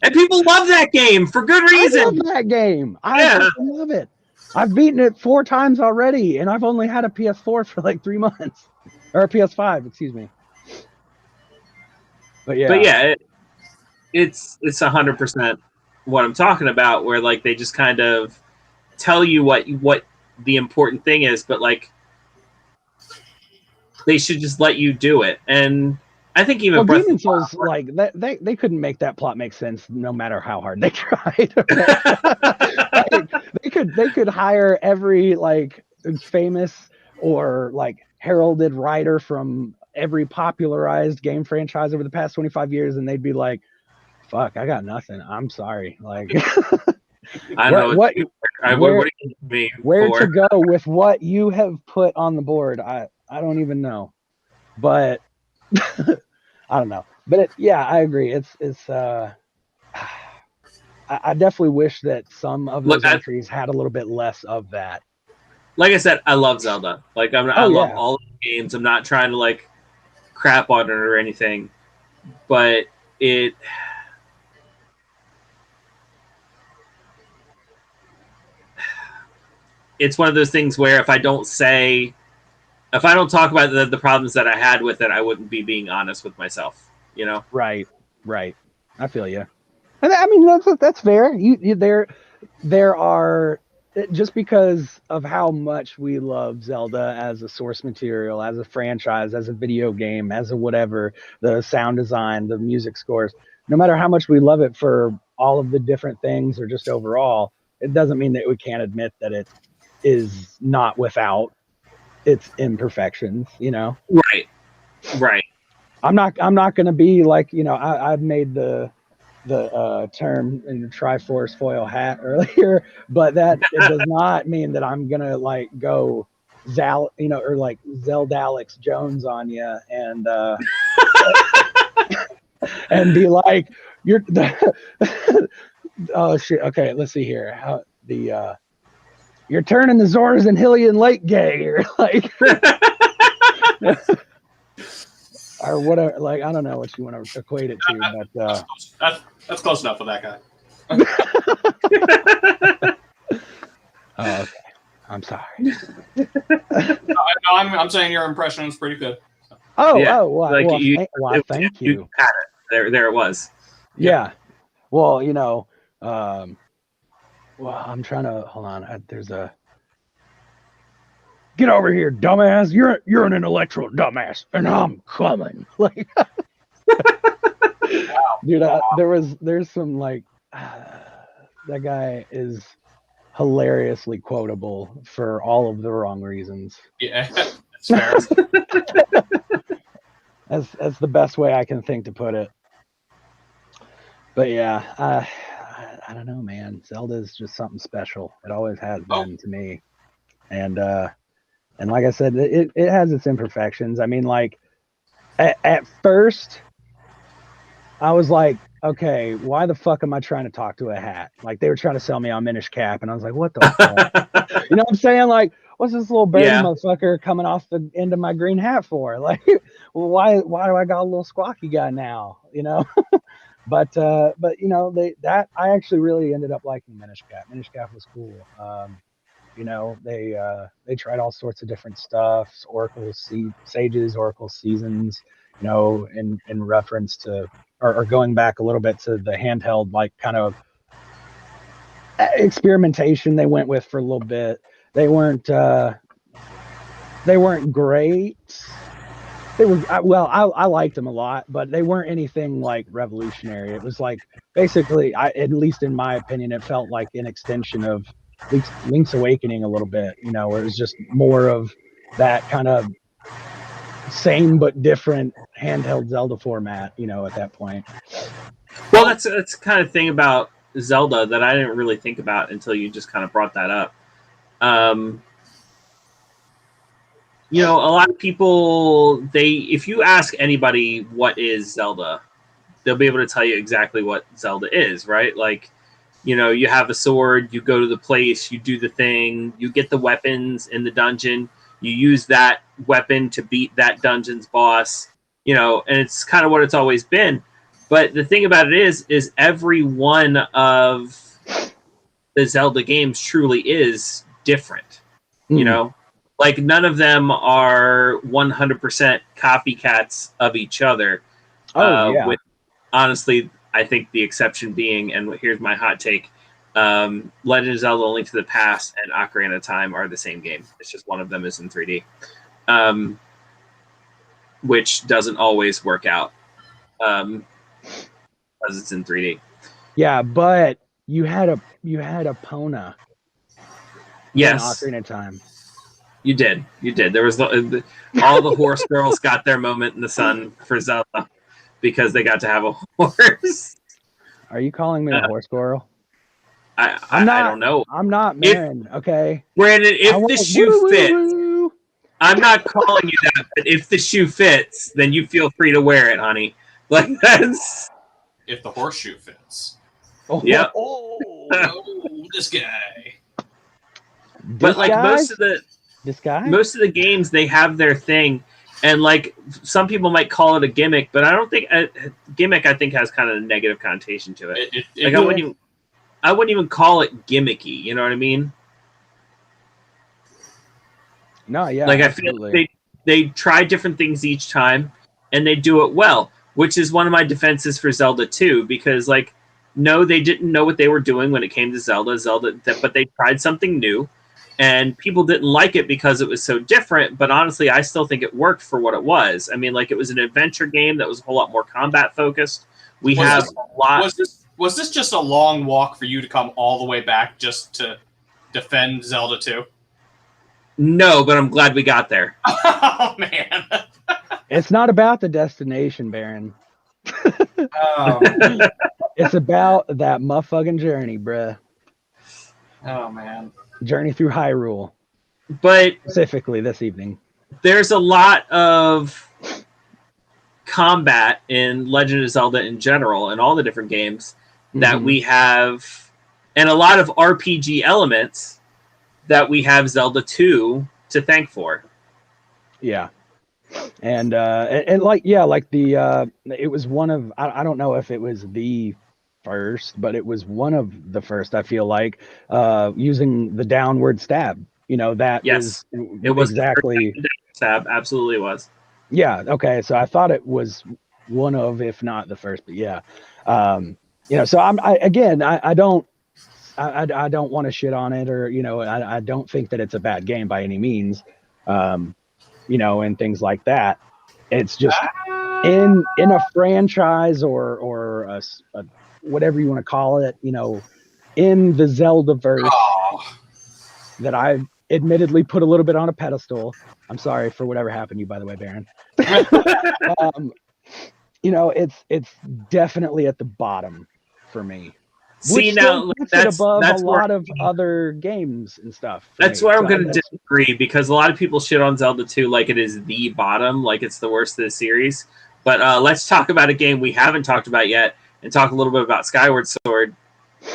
And people love that game for good reason. I love that game. I love it. I've beaten it 4 times already, and I've only had a PS4 for like 3 months. Or a PS5, excuse me. But yeah, it's 100% what I'm talking about, where like they just kind of tell you what the important thing is, but like they should just let you do it. And I think even Demon Souls, like they couldn't make that plot make sense no matter how hard they tried. Like, they could hire every like famous or like heralded writer from every popularized game franchise over the past 25 years, and they'd be like, fuck, I got nothing, I'm sorry. Like, I know what do you mean where to go with what you have put on the board. I don't even know, but I don't know. But I agree, it's I definitely wish that some of Look, those entries had a little bit less of that. like I said, I love Zelda. Like I Oh, love yeah. all of the games. I'm not trying to like crap on it or anything, but it's one of those things where if I don't talk about the problems that I had with it, I wouldn't be being honest with myself. You know? Right. I feel you. And I mean, that's fair. There are, just because of how much we love Zelda as a source material, as a franchise, as a video game, as a whatever, the sound design, the music scores, no matter how much we love it for all of the different things or just overall, it doesn't mean that we can't admit that it is not without its imperfections, you know? Right. I'm not going to be like, I've made the term in Triforce foil hat earlier, but that it does not mean that I'm gonna like go or like Zeldalix Jones on you and be like, you're oh shit. Okay, let's see here. How you're turning the Zoras and Hylian Lake gay, or like or whatever. Like, I don't know what you want to equate it to, but that's close enough for that guy. Oh, okay. I'm sorry. I'm saying your impression was pretty good. Well, thank you. Had it. There it was. Yeah. Well, I'm trying to hold on. There's a get over here, dumbass. You're an intellectual dumbass, and I'm coming. Like, dude, there's some like that guy is hilariously quotable for all of the wrong reasons. Yeah, that's fair. That's the best way I can think to put it. But yeah, I don't know, man. Zelda is just something special. It always has been to me, and like I said, it has its imperfections. I mean, like at first, I was like, okay, why the fuck am I trying to talk to a hat? Like, they were trying to sell me on Minish Cap, and I was like, what the fuck? You know what I'm saying? Like, what's this little birdie motherfucker coming off the end of my green hat for? Like, well, why do I got a little squawky guy now? You know? But I actually really ended up liking Minish Cap. Minish Cap was cool. They tried all sorts of different stuff, Oracle Sages, Oracle Seasons, in reference to or going back a little bit to the handheld like kind of experimentation they went with for a little bit. They weren't great. They were I liked them a lot, but they weren't anything like revolutionary. It was like basically, at least in my opinion, it felt like an extension of Link's Awakening a little bit, where it was just more of that kind of same but different handheld Zelda format, at that point. Well, that's the kind of thing about Zelda that I didn't really think about until you just kind of brought that up. A lot of people, if you ask anybody what is Zelda, they'll be able to tell you exactly what Zelda is, right? Like, you have a sword, you go to the place, you do the thing, you get the weapons in the dungeon, you use that weapon to beat that dungeon's boss, and it's kind of what it's always been. But the thing about it is every one of the Zelda games truly is different, Like, none of them are 100% copycats of each other. With, honestly, I think the exception being, and here's my hot take, Legend of Zelda: Link to the Past and Ocarina of Time are the same game. It's just one of them is in 3D, which doesn't always work out because it's in 3D. Yeah, but you had a Pona. Yes, Ocarina of Time. You did. There was all the horse girls got their moment in the sun for Zelda because they got to have a horse. Are you calling me a horse girl? I don't know. I'm not Marin, okay? Brandon, if the shoe fits, I'm not calling you that, but if the shoe fits, then you feel free to wear it, honey. Like, that's... If the horseshoe fits. Oh, Yep. Oh, this guy. But like Disguise? most of the games, they have their thing, and like some people might call it a gimmick, but I don't think gimmick. I think has kind of a negative connotation to it. Like I wouldn't even call it gimmicky. You know what I mean? No, yeah, Like absolutely. I feel like they try different things each time, and they do it well, which is one of my defenses for Zelda 2, because like no, they didn't know what they were doing when it came to Zelda, but they tried something new, and people didn't like it because it was so different. But honestly, I still think it worked for what it was. I mean, like it was an adventure game that was a whole lot more combat focused. We have a lot. Was this just a long walk for you to come all the way back just to defend Zelda 2? No, but I'm glad we got there. Oh man. It's not about the destination, Baron. Oh, It's about that motherfucking journey, bruh. oh man. Journey through Hyrule, But specifically this evening. there's a lot of combat in Legend of Zelda in general and all the different games that we have, and a lot of RPG elements that we have Zelda 2 to thank for. Yeah. And like, yeah, like it was one of, I don't know if it was the first, but it was one of the first, I feel like, using the downward stab. That Yes, is it was exactly. Stab, absolutely was. Yeah. Okay. So I thought it was one of, if not the first, but yeah. So I don't want to shit on it, or, I don't think that it's a bad game by any means. And things like that. It's just in a franchise or a whatever you want to call it, in the Zelda-verse that I admittedly put a little bit on a pedestal. I'm sorry for whatever happened to you, by the way, Baron. It's definitely at the bottom for me. See, now that's above a lot of other games and stuff. That's where I'm going to disagree, because a lot of people shit on Zelda 2 like it is the bottom, like it's the worst of the series. But let's talk about a game we haven't talked about yet, and talk a little bit about Skyward Sword,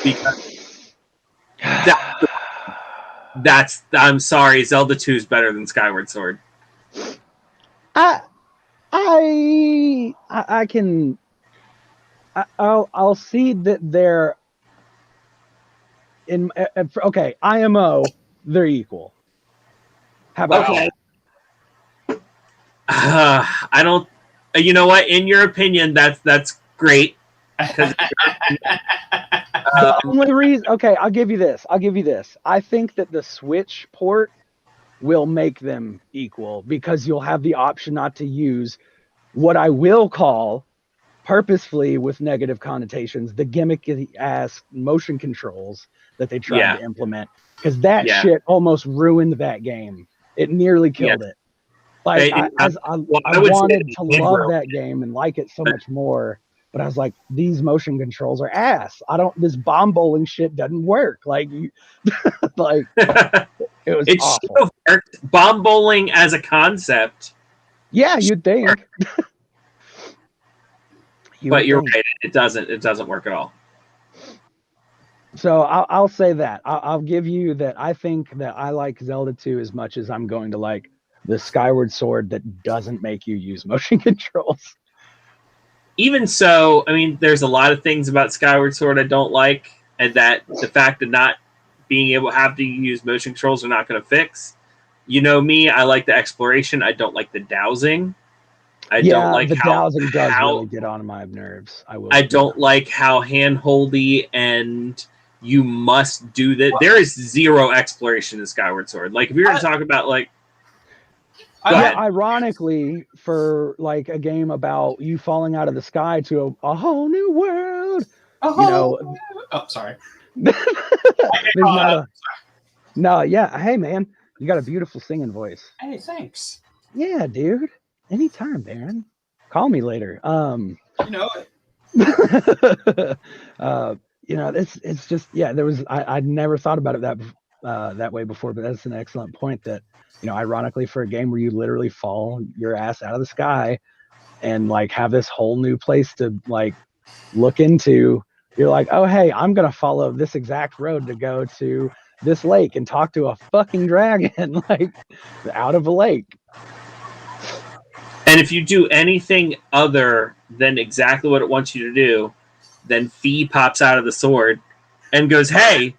because I'm sorry, Zelda 2 is better than Skyward Sword. I'll see that they're okay, IMO, they're equal. How about that? I don't. You know what? In your opinion, that's great. The only reason, okay, I'll give you this. I think that the Switch port will make them equal, because you'll have the option not to use what I will call, purposefully with negative connotations, the gimmicky ass motion controls that they tried to implement, because that shit almost ruined that game. It nearly killed it. Like I wanted to love that game and like it so much more, but I was like, these motion controls are ass. This bomb bowling shit doesn't work. Like, like it was awful. Should have worked. Bomb bowling as a concept. Yeah, you'd think. But you're right. It doesn't work at all. So I'll say that. I'll give you that. I think that I like Zelda 2 as much as I'm going to like the Skyward Sword that doesn't make you use motion controls. Even so, I mean, there's a lot of things about Skyward Sword I don't like, and that the fact of not being able to have to use motion controls are not going to fix. You know me, I like the exploration. I don't like the dowsing. I don't like the dowsing does how really get on my nerves. I don't like how hand-holdy and you must do that. There is zero exploration in Skyward Sword. Like, if you're going to talk about, like... ironically, for, like, a game about you falling out of the sky to a whole new world, Oh, sorry. Hey, man, you got a beautiful singing voice. Hey, thanks. Yeah, dude. Anytime, Baron. Call me later. You know it. It's just, there was, I'd never thought about it that way before, but that's an excellent point that, ironically, for a game where you literally fall your ass out of the sky and like have this whole new place to like look into, You're like, oh hey, I'm gonna follow this exact road to go to this lake and talk to a fucking dragon, like out of a lake. And if you do anything other than exactly what it wants you to do, then Fee pops out of the sword and goes, "Hey,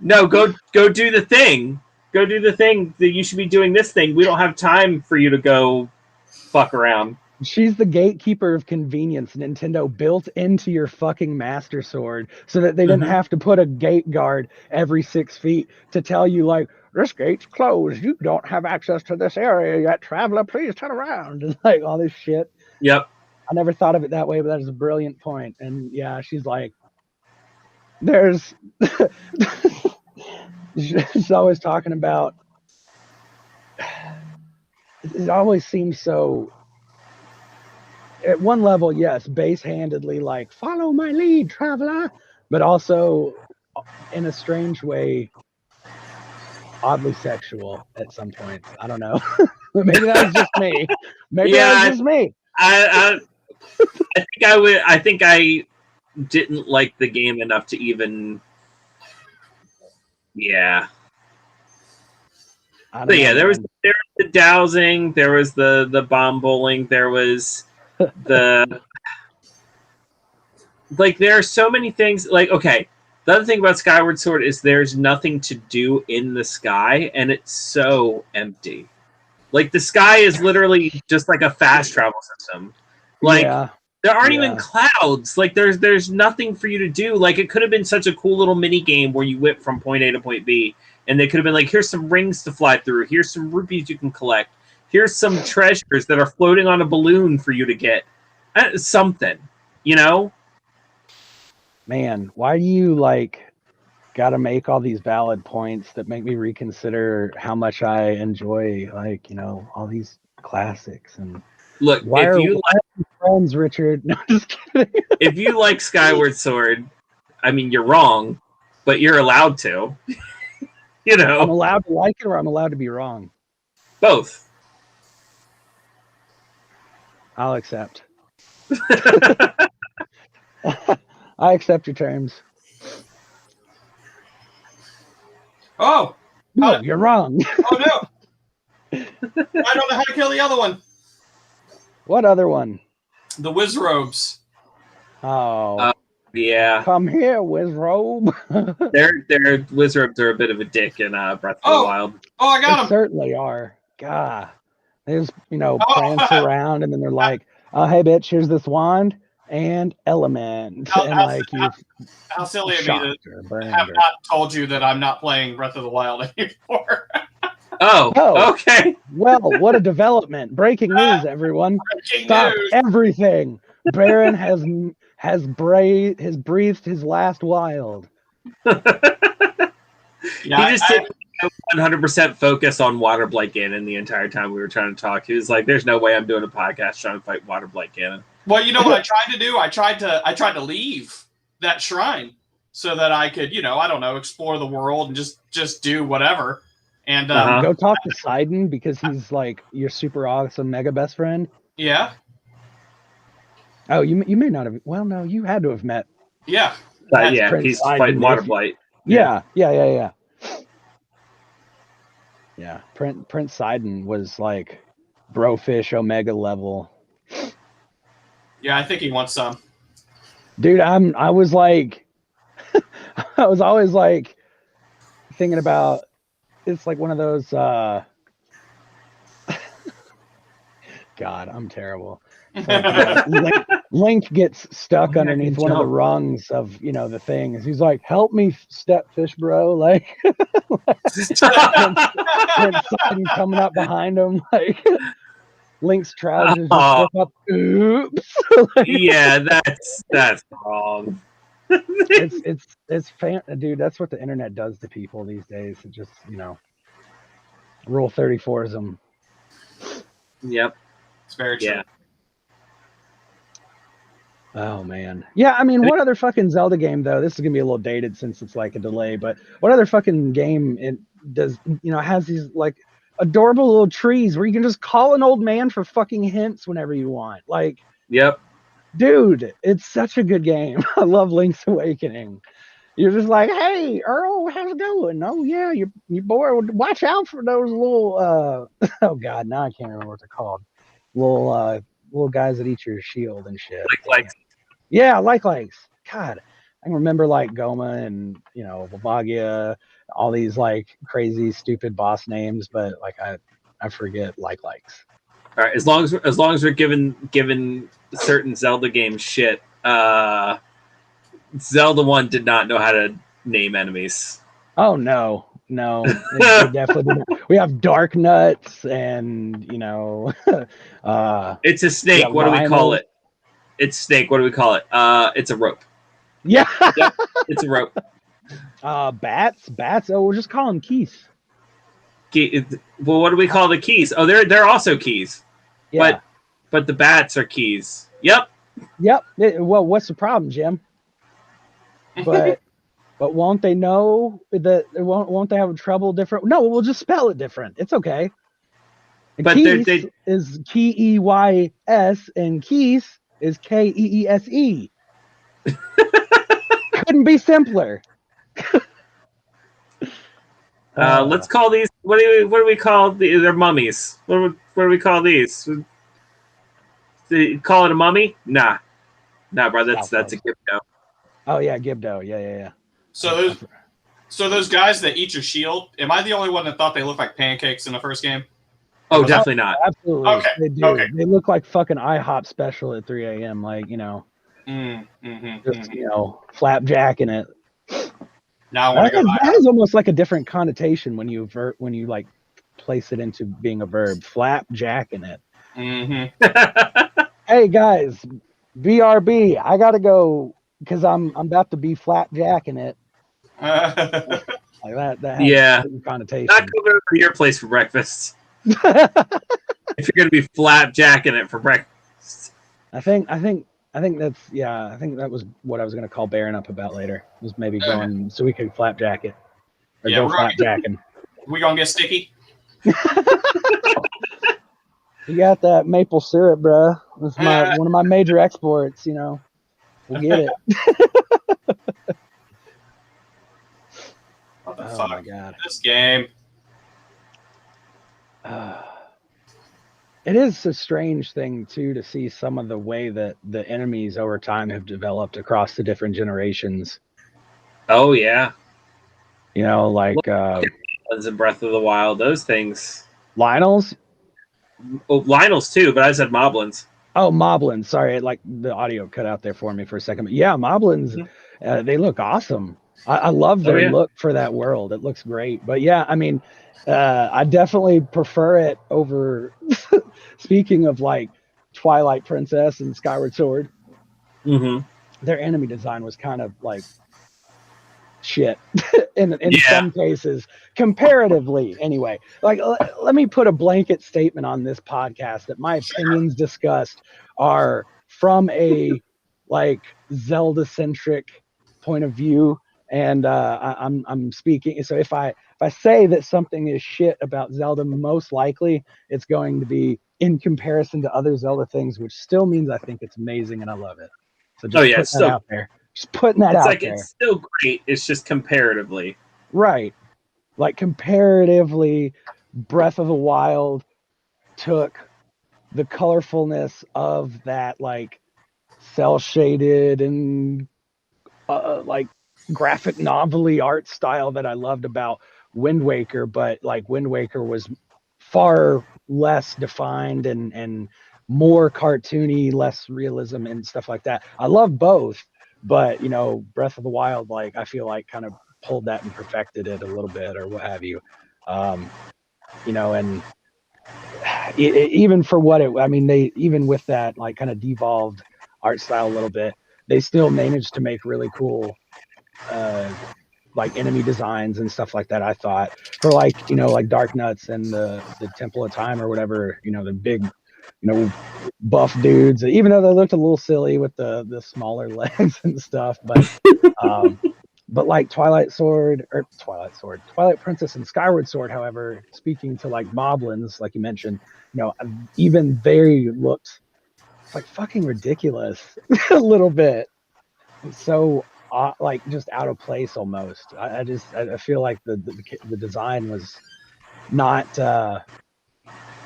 no, go do the thing. Go do the thing that you should be doing. This thing. We don't have time for you to go fuck around." She's the gatekeeper of convenience Nintendo built into your fucking Master Sword so that they didn't have to put a gate guard every 6 feet to tell you, like, this gate's closed. You don't have access to this area yet. Traveler, please turn around. And like all this shit. Yep. I never thought of it that way, but that is a brilliant point. And yeah, she's like, there's. She's always talking about. It always seems so. At one level, yes, base-handedly, like, follow my lead, traveler, but also in a strange way, oddly sexual at some points. I don't know. But maybe that was just me. Maybe that was just me. I think I didn't like the game enough to even. Yeah. But yeah, there was the dowsing, there was the bomb bowling, there was the like. There are so many things. Like, okay, the other thing about Skyward Sword is there's nothing to do in the sky, and it's so empty. Like, the sky is literally just like a fast travel system. Like, there aren't even clouds. Like, there's nothing for you to do. Like, it could have been such a cool little mini game where you went from point A to point B, and they could have been like, here's some rings to fly through. Here's some rupees you can collect. Here's some treasures that are floating on a balloon for you to get. Something, you know? Man, why do you, like, gotta make all these valid points that make me reconsider how much I enjoy, like, you know, all these classics? And look, why are you friends, Richard? No, just kidding. If you like Skyward Sword, I mean, you're wrong, but you're allowed to. You know, I'm allowed to like it, or I'm allowed to be wrong. Both. I'll accept. I accept your terms. Oh! No, you're wrong. Oh no! I don't know how to kill the other one. What other one? The Wizrobes. Oh. Yeah. Come here, Wizrobe. Their Wizrobes are a bit of a dick in Breath of the Wild. Oh, I got them. Certainly are. God. They just, you know, prance around, and then they're like, oh, hey, bitch, here's this wand and element. How silly of me to have not told you that I'm not playing Breath of the Wild anymore. Oh, okay. Well, what a development. Breaking news, everyone. Stop everything. Baron has breathed his last wild. He just didn't 100% focus on Water Blight Ganon the entire time we were trying to talk. He was like, there's no way I'm doing a podcast trying to fight Water Blight Ganon. Well, you know what I tried to do? I tried to leave that shrine so that I could, you know, I don't know, explore the world and just do whatever. And go talk to Sidon because he's like your super awesome mega best friend. Yeah. Oh, you may not have. Well, no, you had to have met. Yeah. Yeah, he's fighting Water Blight. Yeah. Yeah, Prince Sidon was like Brofish Omega level. Yeah, I think he wants some. Dude, I was like, I was always like thinking about. It's like one of those. God, I'm terrible. Like, Link gets stuck underneath one of the rungs of, you know, the thing. He's like, "Help me, stepfish, bro!" Like, Prince Sidon coming up behind him, like Link's trousers just slip up. Oops. Like, yeah, that's wrong. it's dude. That's what the internet does to people these days. It just, you know, Rule 34ism. Yep, it's very true. Yeah. Oh man, yeah. I mean, what other fucking Zelda game though? This is gonna be a little dated since it's like a delay, but what other fucking game it does? You know, has these like adorable little trees where you can just call an old man for fucking hints whenever you want. Like, yep. Dude, it's such a good game. I love Link's Awakening. You're just like, hey, Earl, how's it going? Oh yeah, you're bored. Watch out for those little oh god, now I can't remember what they're called. Little guys that eat your shield and shit. Like Yeah, likes. God, I can remember like Goma and Volvagia, all these like crazy stupid boss names, but like I forget likes. all right, as long as we're given certain Zelda games shit, Zelda 1 did not know how to name enemies. Oh no, it definitely didn't. We have Dark Nuts and It's a snake. yeah, What do we call rhinos. it? It's snake. What do we call it? It's a rope. Yeah. Yep, it's a rope. Bats. Oh, we'll just call them keys. Well, what do we call the keys? Oh, they're also keys. Yeah. But the bats are keys. Yep. Well, what's the problem, Jim? But won't they know that? Won't they have trouble different? No, we'll just spell it different. It's okay. And But Keys is Keys and Keys is Keese. Couldn't be simpler. Let's call these. What do we call they're mummies? What do we call these? Do you call it a mummy? Nah, bro. That's a Gibdo. Oh yeah, Gibdo. Yeah. So those guys that eat your shield, am I the only one that thought they looked like pancakes in the first game? Oh, definitely not. Absolutely. Okay. They do. Okay. They look like fucking IHOP special at 3 a.m. Like, flapjack in it. Now I want to go. That has almost like a different connotation when you like place it into being a verb. Flapjack in it. Mm-hmm. Hey guys, BRB. I gotta go because I'm about to be flapjack in it. Like that has a certain connotation. Not coming over to your place for breakfast. If you're gonna be flapjacking it for breakfast. I think that's I think that was what I was gonna call bearing up about later. Was maybe going so we could flapjack it. Or go flapjacking. We gonna get sticky? You got that maple syrup, bro. That's one of my major exports, We'll get it. What the Oh fuck? my god. This game. It is a strange thing too to see some of the way that the enemies over time have developed across the different generations. Oh yeah. Like in Breath of the Wild, those things. Lionel's? Oh, Lionel's too, but I said Moblins. Oh, Moblins. Sorry, like the audio cut out there for me for a second. But yeah, Moblins, they look awesome. I love their look for that world. It looks great. But yeah, I mean, I definitely prefer it over, speaking of like Twilight Princess and Skyward Sword. Mm-hmm. Their enemy design was kind of like shit in some cases, comparatively anyway. Like, let me put a blanket statement on this podcast that my opinions discussed are from a like Zelda centric point of view, and I'm speaking. So if I say that something is shit about Zelda, most likely it's going to be in comparison to other Zelda things, which still means I think it's amazing and I love it. So just put that out there. Just putting that out there. It's still great. It's just comparatively. Right. Like comparatively, Breath of the Wild took the colorfulness of that like cell shaded and like graphic novel-y art style that I loved about Wind Waker, but like Wind Waker was far less defined and more cartoony, less realism and stuff like that. I love both, but Breath of the Wild, like I feel like kind of pulled that and perfected it a little bit or what have you. And even for what they even with that like kind of devolved art style a little bit, they still managed to make really cool like enemy designs and stuff like that. I thought for like like Dark Nuts and the Temple of Time or whatever, the big buff dudes, even though they looked a little silly with the smaller legs and stuff, but like Twilight Princess and Skyward Sword, however, speaking to like Moblins, like you mentioned, even they looked like fucking ridiculous a little bit. It's so like just out of place almost. I feel like the design was not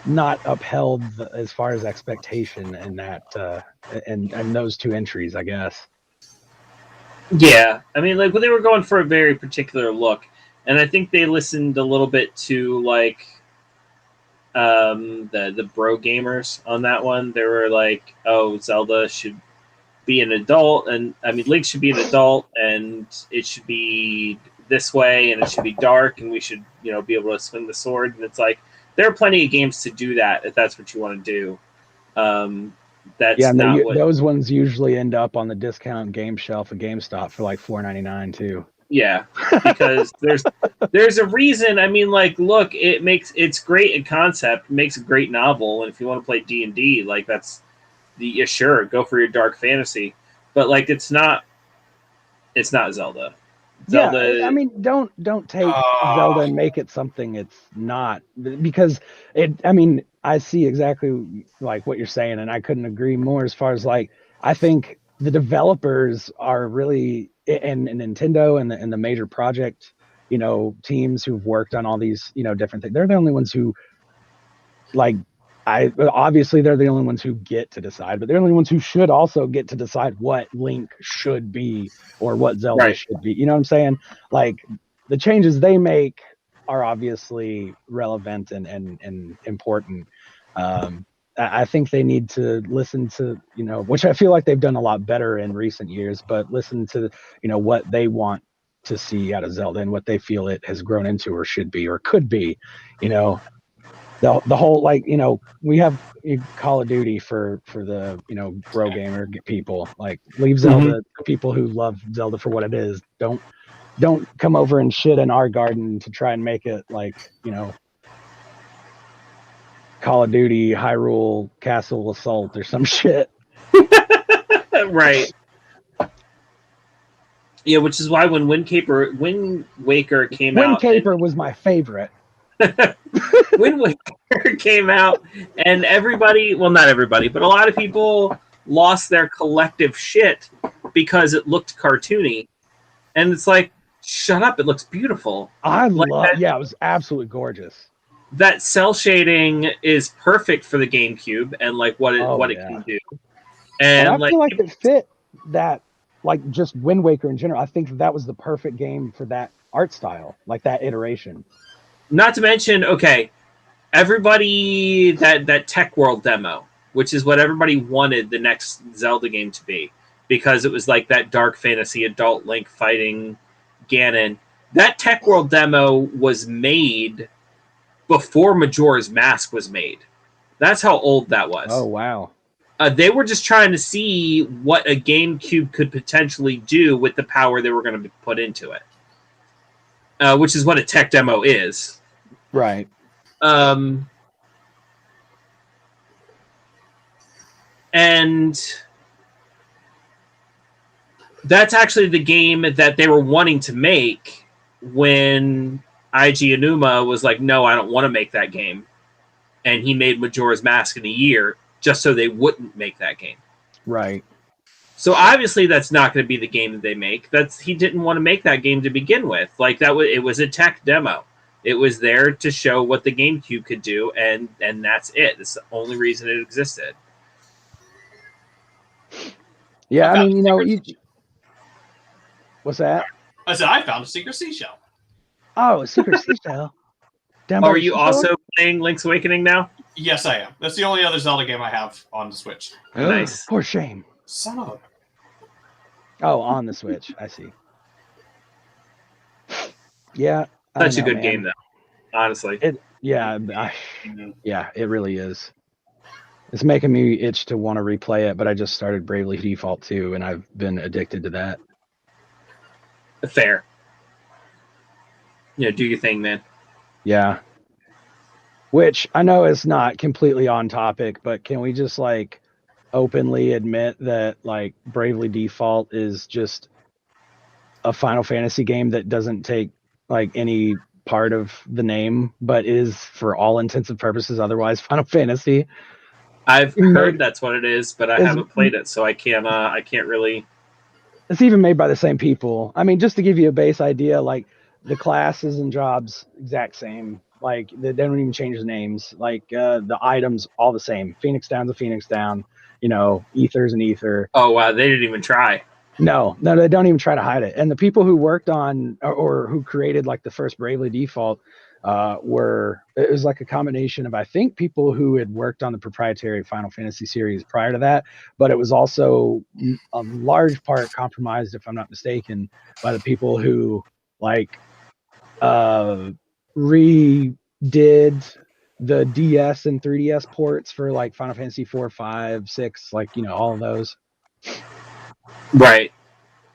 not upheld as far as expectation in that and those two entries, I guess. Yeah, I mean, like, well, they were going for a very particular look, and I think they listened a little bit to like the bro gamers on that one. They were like, "Oh, Zelda should be an adult, and I mean, Link should be an adult, and it should be this way, and it should be dark, and we should, you know, be able to swing the sword." And it's like there are plenty of games to do that if that's what you want to do. That's Yeah, and not what. those ones usually end up on the discount game shelf at GameStop for like $4.99 too. Yeah, because there's a reason. I mean, like, look, it's great in concept, it makes a great novel, and if you want to play D&D, like that's yeah, sure, go for your dark fantasy, but like it's not Zelda. Zelda, Yeah, I mean, don't take Zelda and make it something it's not, because I mean, I see exactly like what you're saying, and I couldn't agree more. As far as like, I think the developers are really, and Nintendo and the major project, teams who've worked on all these, different things. They're the only ones who like. Obviously they're the only ones who get to decide, but they're the only ones who should also get to decide what Link should be or what Zelda right. should be. You know what I'm saying? Like the changes they make are obviously relevant and important. I think they need to listen to, which I feel like they've done a lot better in recent years, but listen to, what they want to see out of Zelda and what they feel it has grown into or should be or could be, the whole, like, we have Call of Duty for the bro gamer people. Like, leave Zelda to people who love Zelda for what it is. Don't come over and shit in our garden to try and make it like Call of Duty Hyrule Castle Assault or some shit. Right. Yeah, which is why when Wind Waker came out, Wind Caper was my favorite. Wind Waker came out, and everybody, well, not everybody, but a lot of people lost their collective shit because it looked cartoony. And it's like, shut up, it looks beautiful. Yeah, it was absolutely gorgeous. That cell shading is perfect for the GameCube and like what it can do. And I feel like it fit that, like, just Wind Waker in general. I think that was the perfect game for that art style, like that iteration. Not to mention, okay, everybody that Tech World demo, which is what everybody wanted the next Zelda game to be, because it was like that dark fantasy adult Link fighting Ganon. That Tech World demo was made before Majora's Mask was made. That's how old that was. Oh, wow. They were just trying to see what a GameCube could potentially do with the power they were going to put into it, which is what a tech demo is. Right. And that's actually the game that they were wanting to make when Eiji Aonuma was like, no, I don't want to make that game. And he made Majora's Mask in a year just so they wouldn't make that game. Right. So obviously that's not going to be the game that they make. He didn't want to make that game to begin with. Like it was a tech demo. It was there to show what the GameCube could do, and that's it. It's the only reason it existed. Yeah, I mean, what's that? I said I found a secret seashell. Oh, a secret seashell. Are you also playing Link's Awakening now? Yes, I am. That's the only other Zelda game I have on the Switch. Nice. Poor shame. Son of a... Oh, on the Switch. I see. Yeah. Such a good game, though. Honestly. It really is. It's making me itch to want to replay it, but I just started Bravely Default 2, and I've been addicted to that. Fair. Do your thing, man. Yeah. Which I know is not completely on topic, but can we just like openly admit that like Bravely Default is just a Final Fantasy game that doesn't take like any part of the name, but is for all intents and purposes otherwise Final Fantasy? I've Made- heard that's what it is, but I Is- haven't played it, so I can't really. It's even made by the same people. I mean, just to give you a base idea, like the classes and jobs exact same. Like they don't even change the names. Like the items all the same. Phoenix Down's a Phoenix Down. You know, Ether's an Ether. Oh wow, they didn't even try. No, they don't even try to hide it. And the people who worked on or who created like the first Bravely Default it was like a combination of, I think, people who had worked on the proprietary Final Fantasy series prior to that, but it was also a large part compromised, if I'm not mistaken, by the people who like redid the DS and 3DS ports for like Final Fantasy 4, 5, 6, like, you know, all of those. Right.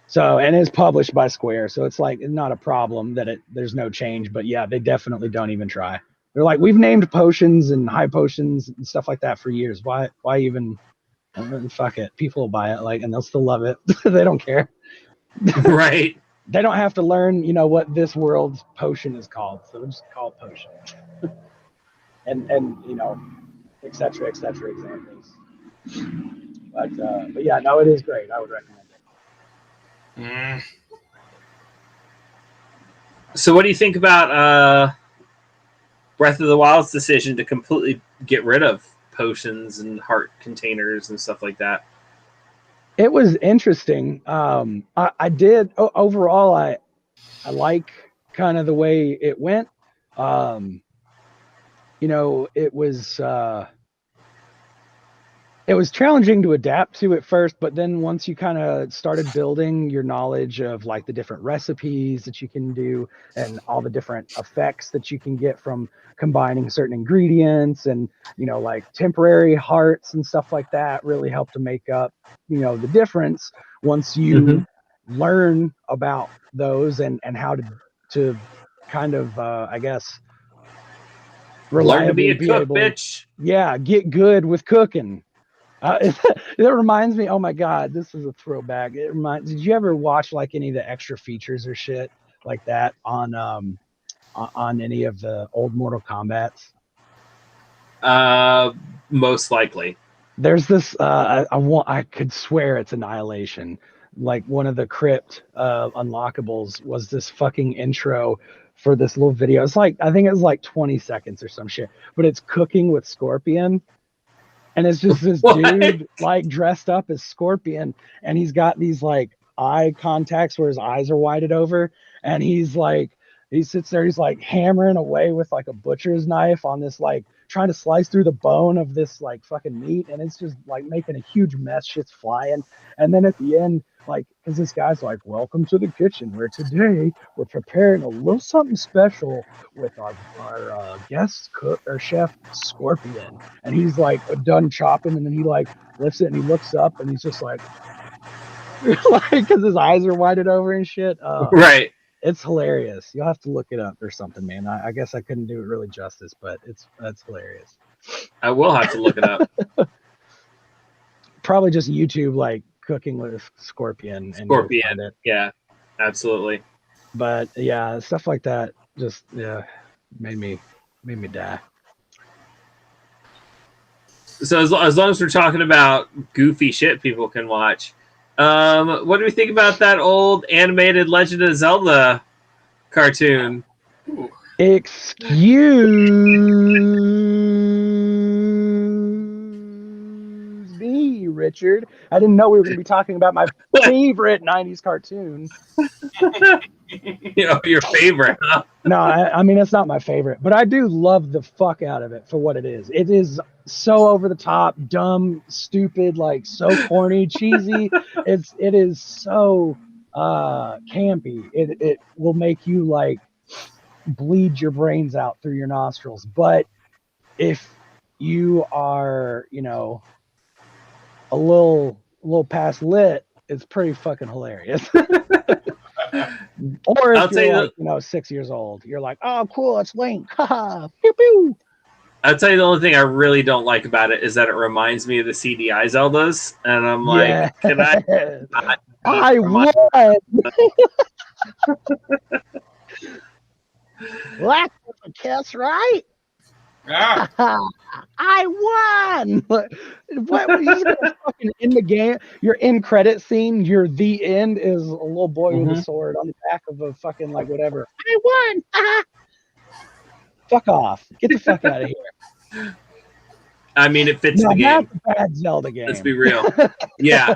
So, and it's published by Square, so it's like not a problem that there's no change. But yeah, they definitely don't even try. They're like, we've named potions and high potions and stuff like that for years. Why even? Fuck it, people will buy it, like, and they'll still love it. They don't care. Right. They don't have to learn, you know, what this world's potion is called, so they'll just call it potion. and you know, et cetera, examples. But yeah, no, it is great. I would recommend it. Mm. So, what do you think about Breath of the Wild's decision to completely get rid of potions and heart containers and stuff like that? It was interesting. I did overall. I like kind of the way it went. You know, it was challenging to adapt to at first, but then once you kind of started building your knowledge of like the different recipes that you can do and all the different effects that you can get from combining certain ingredients, and, you know, like temporary hearts and stuff like that really help to make up, you know, the difference once you learn about those and how to kind of I guess Learn to be reliably a cook, able, bitch. yeah, get good with cooking. It reminds me, oh my god, this is a throwback. Did you ever watch like any of the extra features or shit like that on any of the old Mortal Kombats? Most likely. There's this I could swear it's Annihilation. Like one of the crypt unlockables was this fucking intro for this little video. It's like, I think it was like 20 seconds or some shit, but it's cooking with Scorpion. And it's just this dude like dressed up as Scorpion, and he's got these like eye contacts where his eyes are widened over, and he's like, he sits there, he's like hammering away with like a butcher's knife on this, like trying to slice through the bone of this like fucking meat, and it's just like making a huge mess, shit's flying. And then at the end, like, because this guy's like, welcome to the kitchen where today we're preparing a little something special with our guest cook or chef Scorpion. And he's like done chopping, and then he like lifts it and he looks up and he's just like because his eyes are widened over and shit. Right. It's hilarious. You'll have to look it up or something, man. I guess I couldn't do it really justice, but that's hilarious. I will have to look it up. Probably just YouTube, like cooking with Scorpion. And Scorpion. Yeah, absolutely. But yeah, stuff like that just made me die. So as long as we're talking about goofy shit people can watch, what do we think about that old animated Legend of Zelda cartoon? Ooh. Excuse me, Richard. I didn't know we were going to be talking about my favorite 90s cartoon. You know, your favorite, huh? No, I mean, it's not my favorite, but I do love the fuck out of it for what it is. It is so over the top, dumb, stupid, like so corny, cheesy. It is so campy. It will make you like bleed your brains out through your nostrils. But if you are, you know, a little past lit, it's pretty fucking hilarious. Or if you're like, you know, 6 years old, you're like, oh, cool, it's Link. Haha, pew pew. I'll tell you the only thing I really don't like about it is that it reminds me of the CDI Zeldas, and I'm like, can I? I won. Well, that's a kiss, right? Ah, I won. What? You just gonna fucking end the game? Your end credit scene. Your the end is a little boy with a sword on the back of a fucking like whatever. I won. Fuck off. Get the fuck out of here. I mean, it fits No, the game. that's a bad Zelda game. Let's be real. Yeah.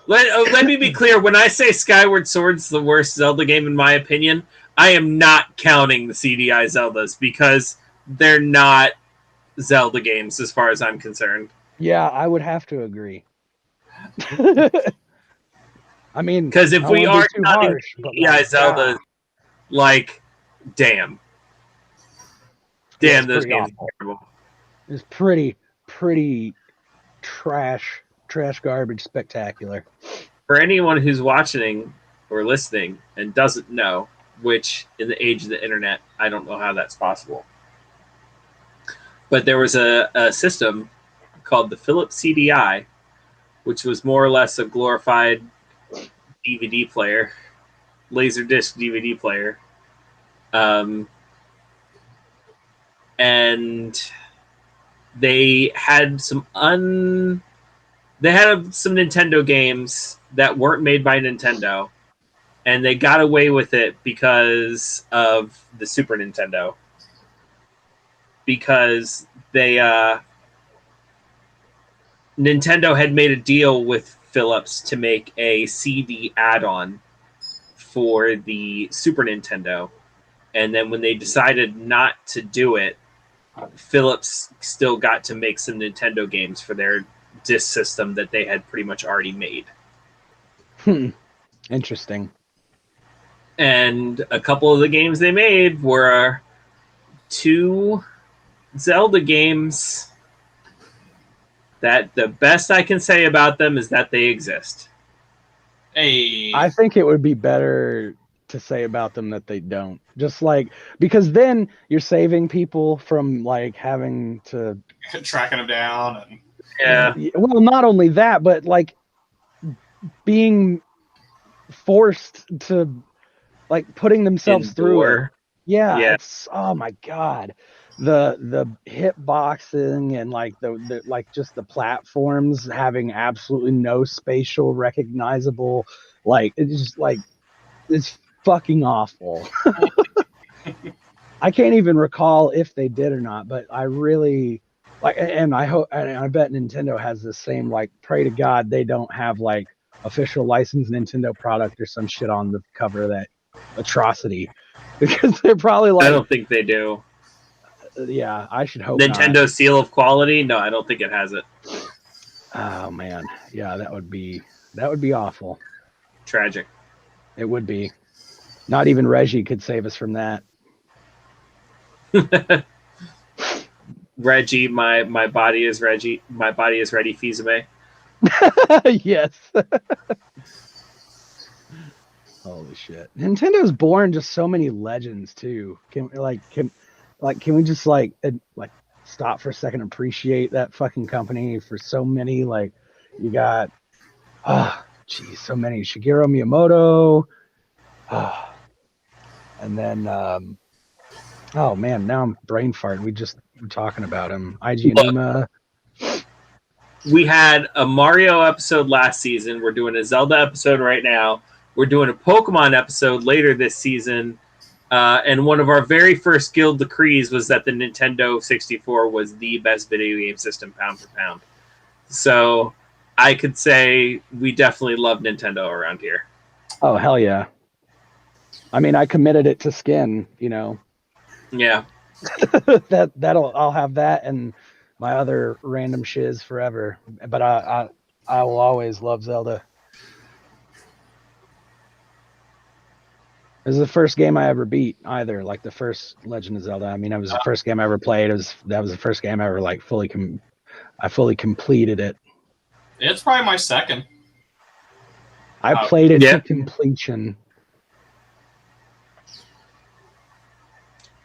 Let me be clear. When I say Skyward Sword's the worst Zelda game, in my opinion, I am not counting the CDI Zeldas because they're not Zelda games as far as I'm concerned. Yeah, I would have to agree. I mean, Because if I we don't wanna are be too counting harsh, but CDI like, Zelda, like, damn, yeah, it's those pretty games awful. are terrible. It's pretty trash garbage spectacular. For anyone who's watching or listening and doesn't know, which in the age of the internet, I don't know how that's possible. But there was a system called the Philips CDI, which was more or less a glorified DVD player, Laserdisc DVD player. And they had some Nintendo games that weren't made by Nintendo, and they got away with it because of the Super Nintendo. Because Nintendo had made a deal with Philips to make a CD add-on for the Super Nintendo, and then when they decided not to do it, Philips still got to make some Nintendo games for their disc system that they had pretty much already made. Interesting. And a couple of the games they made were 2 Zelda games that the best I can say about them is that they exist. hey. I think it would be better to say about them that they don't. Just like, because then you're saving people from like having to Tracking them down. And Yeah. Well, not only that, but like being forced to like putting themselves through it. Endure. Yeah, Yeah. it's oh my god. The hitboxing and like the like just the platforms having absolutely no spatial recognizable, like it's just like it's fucking awful. I can't even recall if they did or not, but I really like, and I hope, and I bet Nintendo has the same, like, pray to God they don't have like official licensed Nintendo product or some shit on the cover of that atrocity, because they're probably I like, don't think they do. yeah, I should hope Nintendo not. seal of quality? No, I don't think it has it. Oh man, yeah, that would be awful. Tragic. It would be. Not even Reggie could save us from that. Reggie, my body is Reggie. My body is ready, Fizame. Yes. Holy shit. Nintendo's born just so many legends too. Can we just like stop for a second and appreciate that fucking company for so many, like, you got so many. Shigeru Miyamoto. And then oh man, now I'm brain farting. We just were talking about him. Eiji Aonuma. We had a Mario episode last season. We're doing a Zelda episode right now. We're doing a Pokemon episode later this season. And one of our very first guild decrees was that the Nintendo 64 was the best video game system pound for pound. So I could say we definitely love Nintendo around here. Oh, hell yeah. I mean, I committed it to skin, you know. Yeah. I'll have that and my other random shiz forever. But I will always love Zelda. This is the first game I ever beat either, like the first Legend of Zelda. I mean, it was the first game I ever played. That was the first game I ever like fully completed it. It's probably my second. I played it to completion.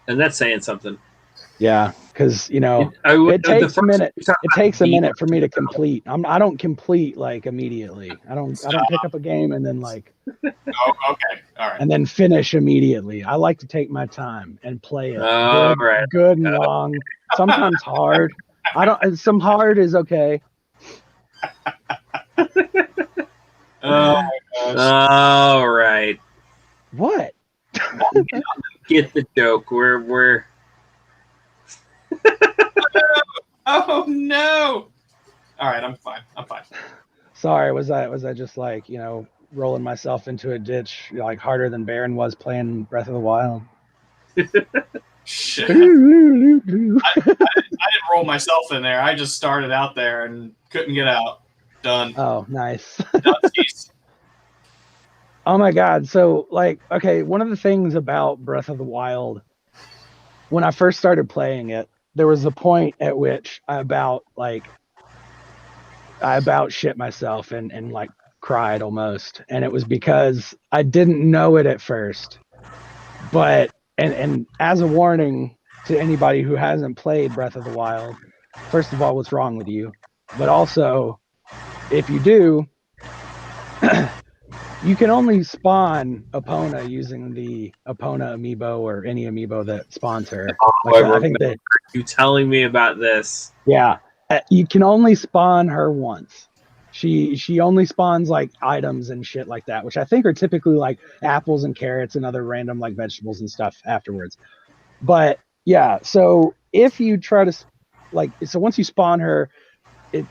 And that's saying something. Yeah, because it The takes a first minute. you talk It about takes a geek- minute for me to complete. I don't complete like immediately. I don't pick up a game and then Oh, okay. All right. and then finish immediately. I like to take my time and play it All right. good and long. Sometimes hard. I don't. Some hard is okay. Oh my gosh. All right. What? Get the joke. We're Oh no. All right, I'm fine. Sorry, was I just like rolling myself into a ditch like harder than Baron was playing Breath of the Wild? Shit. I didn't roll myself in there. I just started out there and couldn't get out. Done. Oh, nice. Dunsies. Oh my God. So okay, one of the things about Breath of the Wild, when I first started playing it, there was a point at which I about shit myself and like cried almost. And it was because I didn't know it at first. But and as a warning to anybody who hasn't played Breath of the Wild, first of all, what's wrong with you? But also, if you do, you can only spawn Epona using the Epona amiibo or any amiibo that spawns her. I think that you telling me about this. Yeah, you can only spawn her once. She only spawns like items and shit like that, which I think are typically like apples and carrots and other random like vegetables and stuff afterwards. But yeah, so if you try to so once you spawn her, it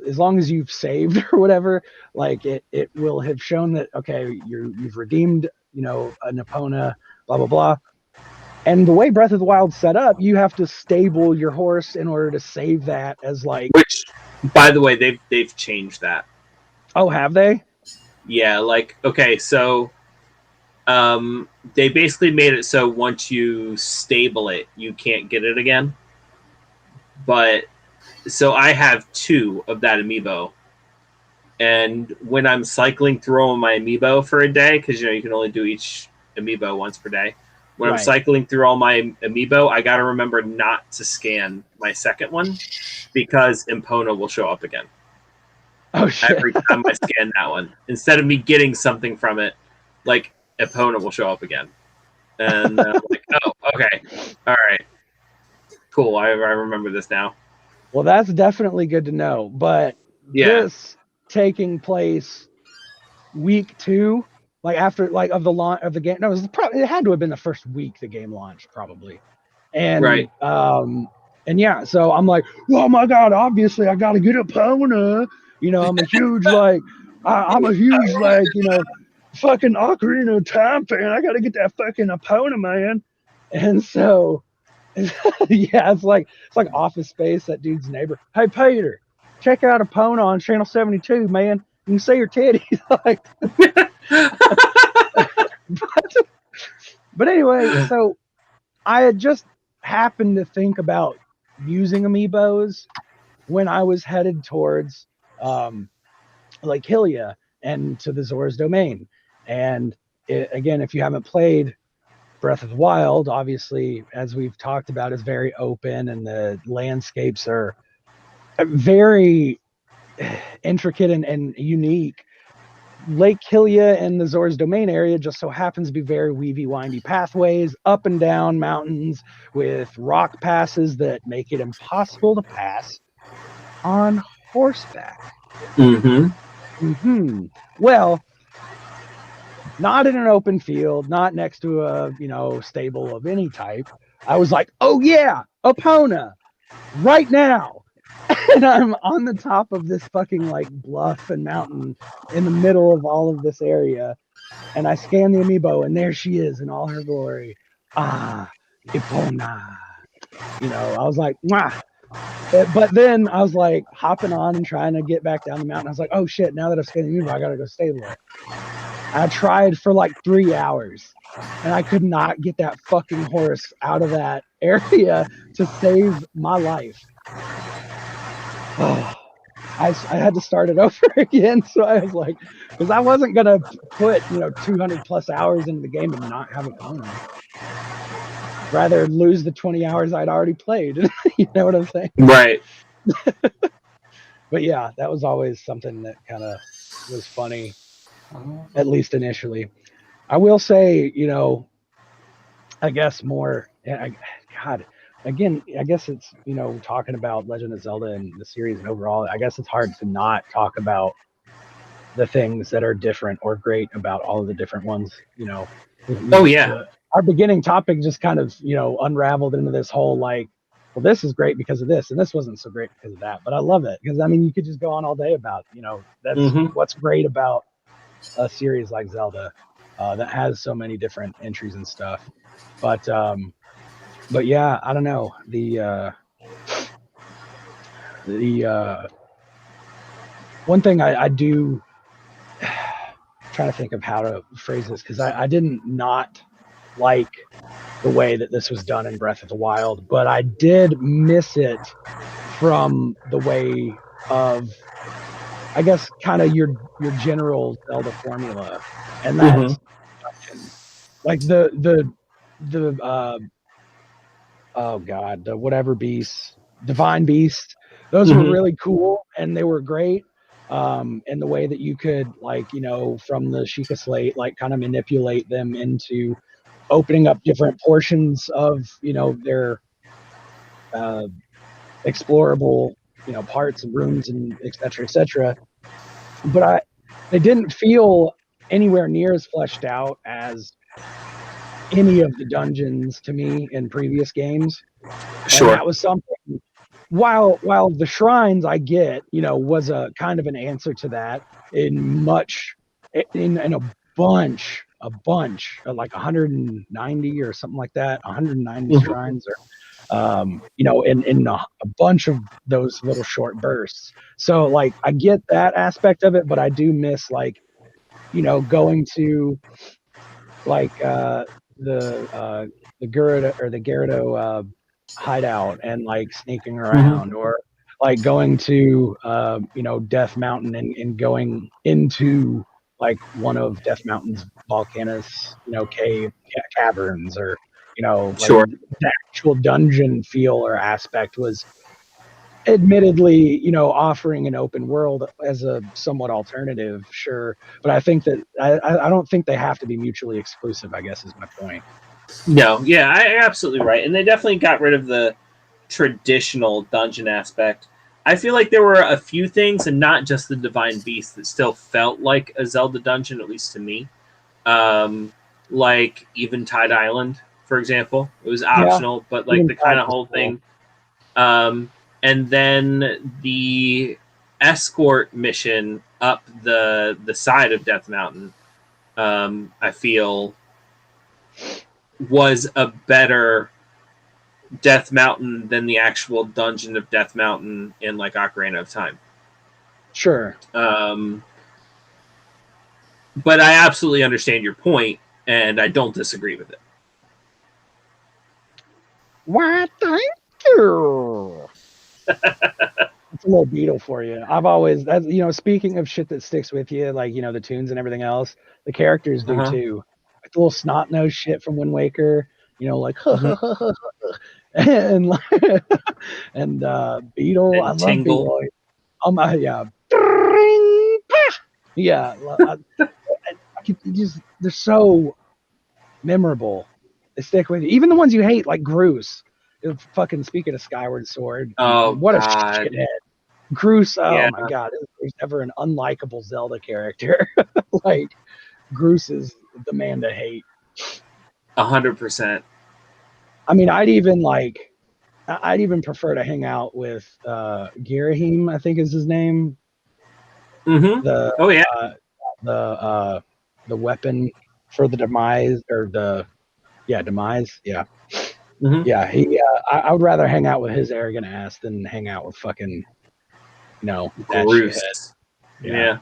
as long as you've saved or whatever, it will have shown that okay, you've redeemed an Epona, blah blah blah. And the way Breath of the Wild's set up, you have to stable your horse in order to save that as Which, by the way, they've changed that. Oh, have they? Yeah, okay, so they basically made it so once you stable it, you can't get it again. But so I have 2 of that amiibo. And when I'm cycling through my amiibo for a day, because you can only do each amiibo once per day. When I'm cycling through all my amiibo, I got to remember not to scan my second one because Epona will show up again. Oh, shit. Every time I scan that one. Instead of me getting something from it, Epona will show up again. And I'm like, oh, okay. All right. Cool. I remember this now. Well, that's definitely good to know. But this taking place week 2, after of the launch of the game. No, it had to have been the first week the game launched, probably. And and yeah, so I'm like, oh my God, obviously I gotta get Epona. I'm a huge I'm a huge fucking Ocarina of Time fan. I gotta get that fucking Epona, man. And so yeah, it's like Office Space, that dude's neighbor. Hey Peter, check out Epona on channel 72, man. You can see her titties. But anyway, so I had just happened to think about using amiibos when I was headed towards Hylia and to the Zora's Domain. And again, if you haven't played Breath of the Wild, obviously, as we've talked about, is very open and the landscapes are very intricate and unique. Lake Hylia and the Zora's Domain area just so happens to be very weavy, windy pathways, up and down mountains with rock passes that make it impossible to pass on horseback. Well, not in an open field, not next to a stable of any type. I was like, oh yeah, Epona, right now. And I'm on the top of this fucking bluff and mountain in the middle of all of this area. And I scan the amiibo and there she is in all her glory. Ah, Epona. I was like, mwah. But then I was hopping on and trying to get back down the mountain. I was like, oh shit, now that I've scanned the amiibo, I gotta go stable it. I tried for 3 hours and I could not get that fucking horse out of that area to save my life. I had to start it over again. So I was like, because I wasn't going to put, 200 plus hours into the game and not have a Epona. rather lose the 20 hours I'd already played. You know what I'm saying? Right. But yeah, that was always something that kind of was funny, Oh. at least initially. I will say, I guess more. God, again, I guess it's talking about Legend of Zelda and the series and overall. I guess it's hard to not talk about the things that are different or great about all of the different ones. Oh yeah. Our beginning topic just kind of unraveled into this whole like, well, this is great because of this, and this wasn't so great because of that. But I love it because I mean, you could just go on all day about that's hmm what's great about a series like Zelda that has so many different entries and stuff. But yeah, I don't know the one thing I do trying to think of how to phrase this because I didn't not like the way that this was done in Breath of the Wild, but I did miss it from the way of, I guess, kind of your general Zelda formula, and hmm that's like the oh god, the whatever beasts, divine beasts. Those were hmm really cool and they were great. And the way that you could like from the Sheikah Slate like kind of manipulate them into opening up different portions of their uh, explorable parts and rooms and et cetera. But they didn't feel anywhere near as fleshed out as any of the dungeons to me in previous games, and Sure. that was something. While the shrines I get was a kind of an answer to that in a bunch like 190 or something like that, 190 hmm shrines, or in a bunch of those little short bursts. So like I get that aspect of it, but I do miss like going to like the Gerudo or the Gyarados hideout and like sneaking hmm around, or like going to Death Mountain and going into like one of Death Mountain's volcanoes cave caverns, or like Sure. the actual dungeon feel or aspect was admittedly offering an open world as a somewhat alternative, sure, but I think that I don't think they have to be mutually exclusive, I guess is my point. No, yeah, I absolutely right. And they definitely got rid of the traditional dungeon aspect. I feel like there were a few things, and not just the Divine Beast, that still felt like a Zelda dungeon, at least to me. Like Eventide Island, for example. It was Yeah, optional, but like even the that kind of was whole cool. thing. And then the escort mission up the side of Death Mountain, I feel was a better Death Mountain than the actual dungeon of Death Mountain in like Ocarina of Time. Sure. Um, but I absolutely understand your point, and I don't disagree with it. Why, thank you. It's a little Beetle for you. I've always, that's, speaking of shit that sticks with you, like, the tunes and everything else, the characters do Uh-huh. too. Like the little snot nose shit from Wind Waker, like, Mm-hmm. and, and, Beetle. I And love Tingle. Beetle. Yeah. Yeah. I could just, they're so memorable. They stick with you. Even the ones you hate, like Groose. Fucking speaking of Skyward Sword, Oh what a God. shithead. Groose, oh Yeah. my god, if there's ever an unlikable Zelda character, like Groose is the man to hate. 100%. I mean, I'd even prefer to hang out with Girahim, I think is his name. Mm-hmm. The Oh yeah. uh, the the weapon for the demise, or the demise. Yeah. Mm-hmm. Yeah, I would rather hang out with his arrogant ass than hang out with fucking that shithead. Groose. Yeah. Yeah.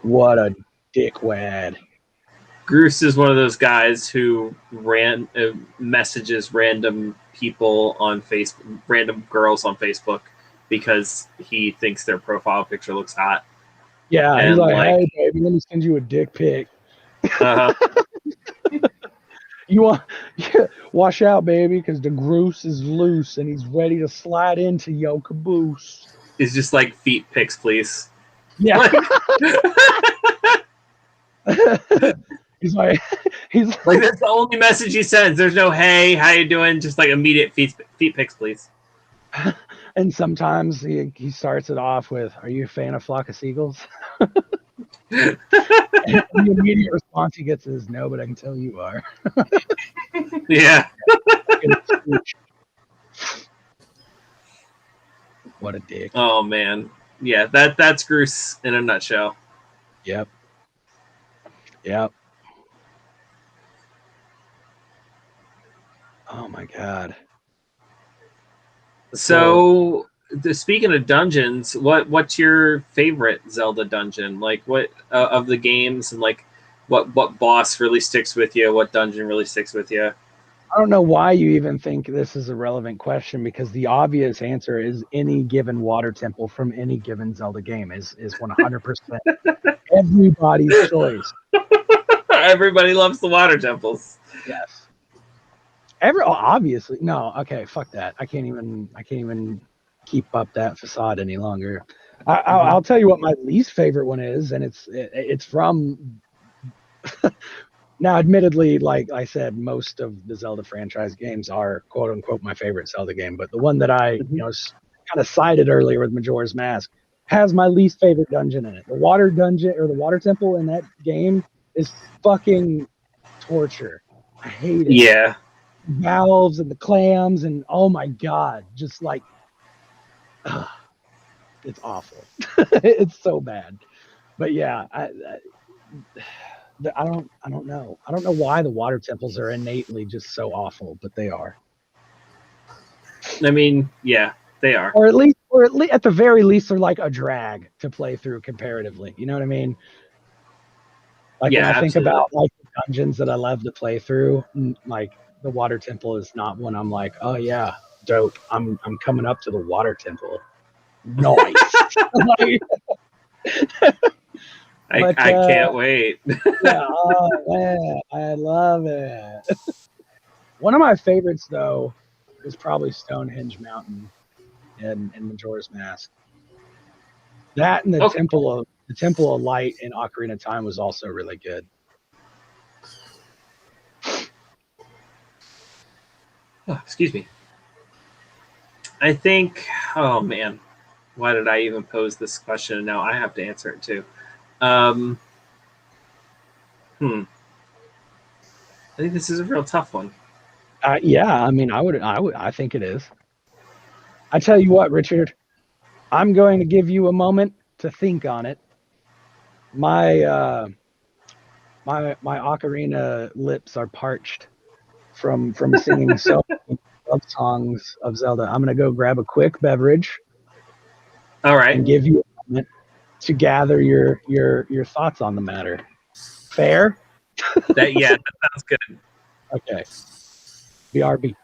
What a dickwad. Groose is one of those guys who messages random people on Facebook, random girls on Facebook, because he thinks their profile picture looks hot. Yeah, he's And like, like, hey baby, let me send you a dick pic. uh, You want wash out, baby, because the goose is loose and he's ready to slide into your caboose. It's just like feet pics, please. Yeah. Like, he's like like that's the only message he sends. There's no hey, how you doing? Just like immediate feet pics, please. and sometimes he starts it off with, "Are you a fan of Flock of Seagulls?" And the immediate response he gets is, "No, but I can tell you are." Yeah. What a dick. Oh man. Yeah, that's Groose in a nutshell. Yep. Oh my god. So, speaking of dungeons, what's your favorite Zelda dungeon? Like, what of the games, and like, what boss really sticks with you? What dungeon really sticks with you? I don't know why you even think this is a relevant question, because the obvious answer is any given water temple from any given Zelda game is 100% everybody's choice. Everybody loves the water temples. Yes. Obviously no. Okay, fuck that. I can't even keep up that facade any longer. I'll tell you what my least favorite one is, and it's from now. Admittedly, like I said, most of the Zelda franchise games are quote unquote my favorite Zelda game, but the one that I kind of cited earlier with Majora's Mask has my least favorite dungeon in it. The water dungeon, or the water temple in that game, is fucking torture. I hate it. Yeah. Valves and the clams, and oh my god, just like it's awful. It's so bad. But yeah, I don't know. I don't know why the water temples are innately just so awful, but they are. I mean, yeah, they are. Or at the very least, they're like a drag to play through comparatively. You know what I mean? Like Yeah, when I think absolutely. about like the dungeons that I love to play through, like the water temple is not one I'm like, oh yeah, dope. I'm coming up to the water temple. Nice. Like, I can't wait. Yeah, oh man, I love it. One of my favorites though is probably Stonehenge Mountain in Majora's Mask. That and Okay. the Temple of Light in Ocarina of Time was also really good. Oh, excuse me. I think. Oh man, why did I even pose this question? Now I have to answer it too. I think this is a real tough one. Yeah, I mean, I think it is. I tell you what, Richard, I'm going to give you a moment to think on it. My my ocarina lips are parched from singing so many love songs of Zelda. I'm gonna go grab a quick beverage All right. and give you a moment to gather your thoughts on the matter. Fair? That sounds good. Okay. BRB.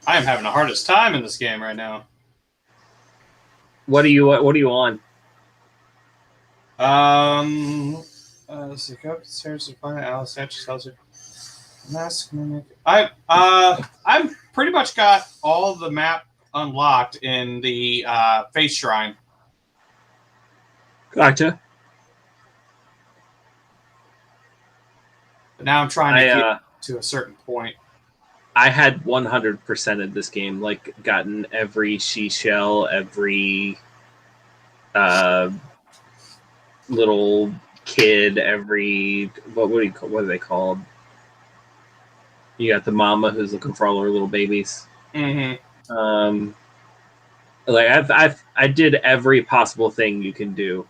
I am having the hardest time in this game right now. What are you on? Let's see, go upstairs to find Alice. Tells you. Mask mimic. I'm pretty much got all the map unlocked in the face shrine. Gotcha. But now I'm trying to get to a certain point. I had 100% of this game, like gotten every seashell, every little kid, every what are they called? You got the mama who's looking for all her little babies. Mm-hmm. Like I did every possible thing you can do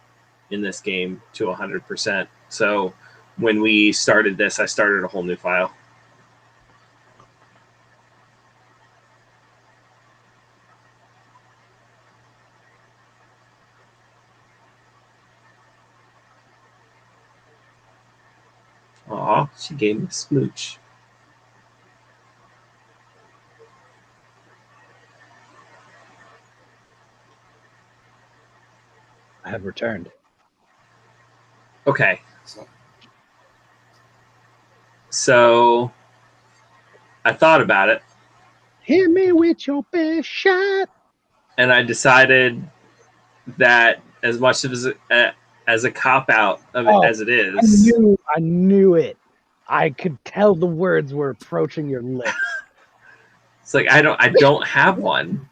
in this game to 100%. So when we started this, I started a whole new file. Aw, she gave me a smooch. have returned. Okay. So I thought about it, Hit me with your best shot. and I decided that as much as a cop out of it as it is, I knew it. I could tell the words were approaching your lips. it's like I don't have one.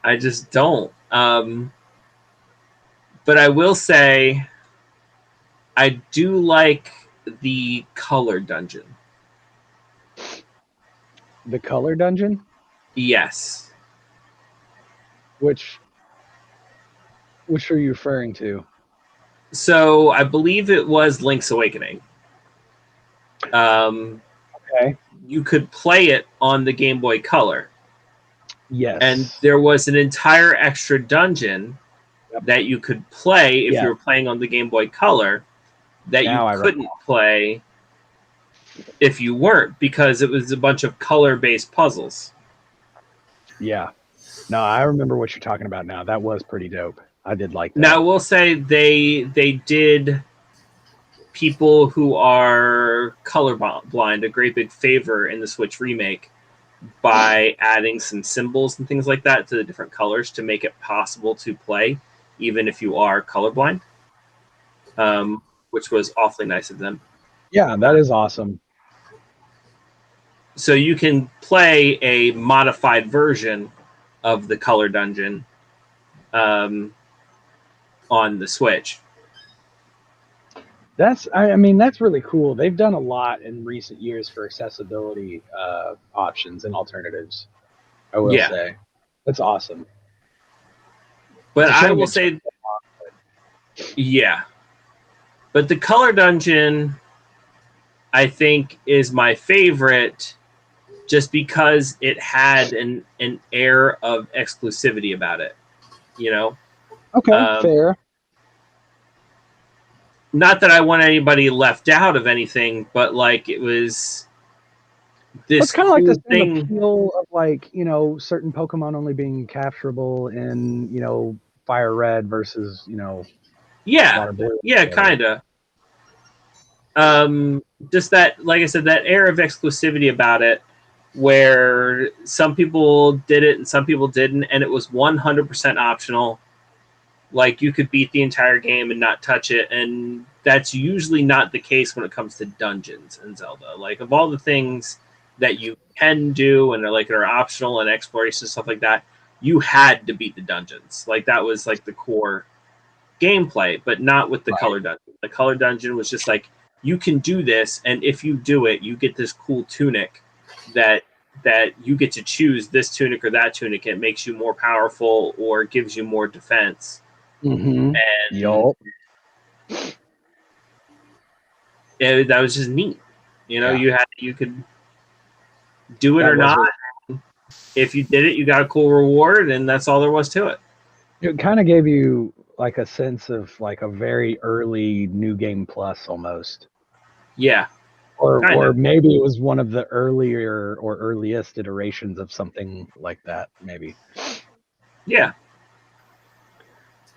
I just don't. But I will say I do like the color dungeon. The color dungeon, Yes. which are you referring to? So I believe it was Link's Awakening. Okay. You could play it on the Game Boy Color. Yes. And there was an entire extra dungeon that you could play if you were playing on the Game Boy Color that Now you couldn't play if you weren't, because it was a bunch of color-based puzzles. Yeah. No, I remember what you're talking about now. That was pretty dope. I did like that. Now, I will say they did people who are colorblind a great big favor in the Switch remake by adding some symbols and things like that to the different colors to make it possible to play even if you are colorblind, which was awfully nice of them. Yeah, that is awesome. So you can play a modified version of the color dungeon on the Switch. I mean, that's really cool. They've done a lot in recent years for accessibility options and alternatives. I will say, that's awesome. But I will say, but the color dungeon, I think, is my favorite, just because it had an air of exclusivity about it. You know. Okay, fair. Not that I want anybody left out of anything, but like it was this. It's kind of like the same appeal of, like, you know, certain Pokemon only being capturable in, you know, Fire Red versus, you know, Water Blue. Yeah, kind of. Just that, like I said, that air of exclusivity about it, where some people did it and some people didn't, and it was 100% optional. Like, you could beat the entire game and not touch it, and that's usually not the case when it comes to dungeons in Zelda. Like, of all the things that you can do and are optional and exploration and stuff like that, you had to beat the dungeons. Like, that was like the core gameplay, but not with the color dungeon. The color dungeon was just like, you can do this, and if you do it, you get this cool tunic that you get to choose this tunic or that tunic. It makes you more powerful or gives you more defense. Mm-hmm. And that was just neat. You know, you could do it or not. If you did it, you got a cool reward, and that's all there was to it. It kind of gave you like a sense of like a very early New Game Plus almost. Yeah. Or maybe it was one of the earlier or earliest iterations of something like that, maybe. Yeah.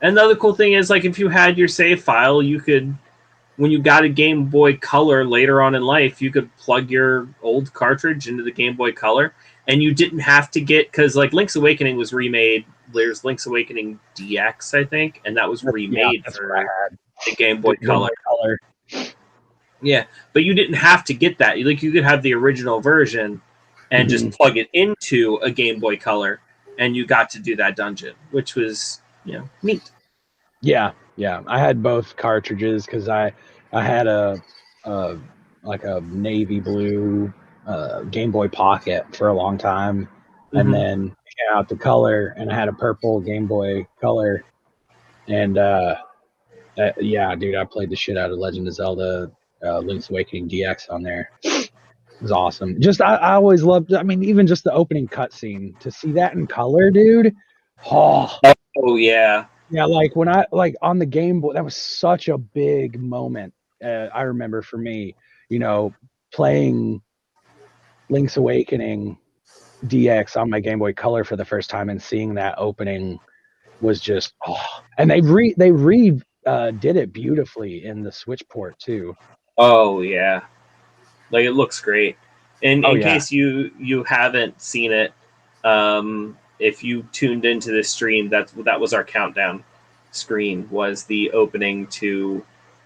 And the other cool thing is, like, if you had your save file, you could, when you got a Game Boy Color later on in life, you could plug your old cartridge into the Game Boy Color, and you didn't have to get, because like Link's Awakening was remade. There's Link's Awakening DX, I think, and that was remade for the Game Boy Color. Yeah, but you didn't have to get that. Like, you could have the original version and just plug it into a Game Boy Color, and you got to do that dungeon, which was, you know, neat. Yeah. I had both cartridges because I had a navy blue Game Boy Pocket for a long time, and then came out the color, and I had a purple Game Boy Color, and yeah, dude, I played the shit out of Legend of Zelda Link's Awakening DX on there. It was awesome. Just I always loved. I mean, even just the opening cutscene, to see that in color, dude. Oh yeah. Yeah, like when I on the Game Boy, that was such a big moment. I remember for me, you know, playing Link's Awakening DX on my Game Boy Color for the first time and seeing that opening was just and they did it beautifully in the Switch port too. Oh yeah, like it looks great. In Oh, yeah. case you haven't seen it, if you tuned into this stream, that was our countdown screen. Was the opening to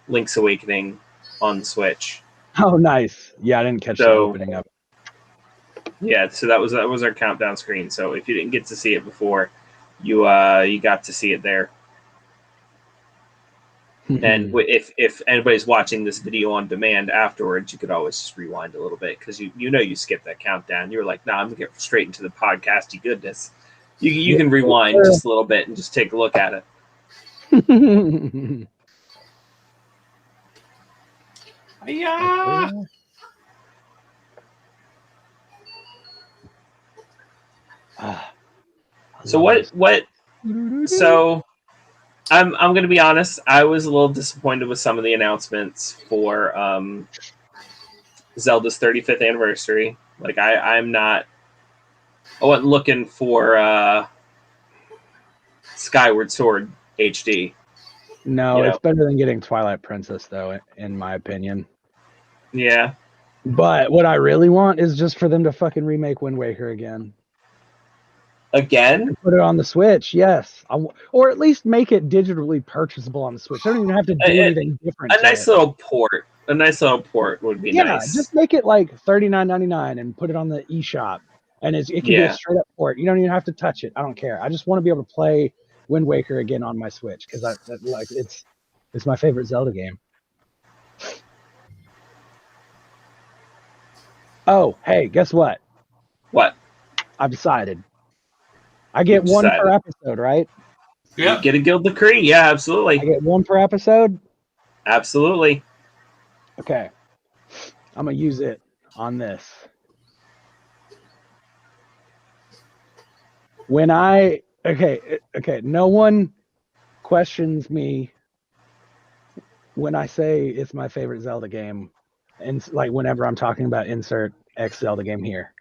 Link's Awakening on the Switch. Oh, nice. Yeah, I didn't catch the opening of it. Yeah, so that was our countdown screen. So if you didn't get to see it before, you got to see it there. And if anybody's watching this video on demand afterwards, you could always just rewind a little bit because you skipped that countdown. You were like, "Nah, I'm gonna get straight into the podcasty goodness." You can rewind just a little bit and just take a look at it. Yeah. So what? So I'm going to be honest. I was a little disappointed with some of the announcements for Zelda's 35th anniversary. Like I wasn't looking for Skyward Sword HD. No, it's better than getting Twilight Princess, though, in my opinion. Yeah. But what I really want is just for them to fucking remake Wind Waker again. Again? Put it on the Switch, yes. Or at least make it digitally purchasable on the Switch. I don't even have to do anything different. A nice little port. A nice little port would be nice. Yeah, just make it like $39.99 and put it on the eShop. And it can be a straight up port. You don't even have to touch it. I don't care. I just want to be able to play Wind Waker again on my Switch because it's my favorite Zelda game. Oh, hey, guess what? What? I've decided. I get one per episode, right? Yeah. You get a guild decree? Yeah, absolutely. I get one per episode? Absolutely. Okay. I'm going to use it on this. Okay, no one questions me when I say it's my favorite Zelda game, and like whenever I'm talking about insert X Zelda game here.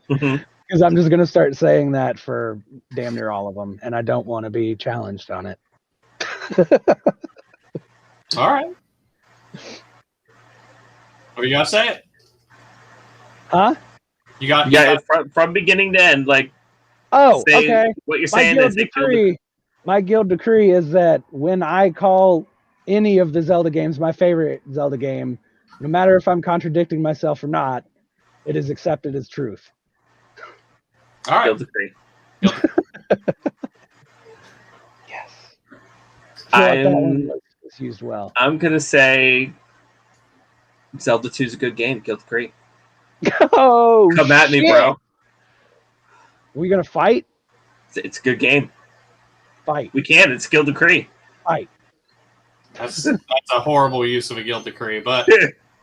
Because I'm just going to start saying that for damn near all of them, and I don't want to be challenged on it. All right. Well, you got to say it. Huh? You got it from beginning to end. Like, okay. What you're saying is my guild decree is that when I call any of the Zelda games my favorite Zelda game, no matter if I'm contradicting myself or not, it is accepted as truth. All right. Guild decree. Yes. That one was used well. I'm gonna say Zelda 2 is a good game. Guild decree. Oh, come at me, bro. We gonna fight? It's a good game. Fight. We can. It's guild decree. Fight. That's a horrible use of a guild decree, but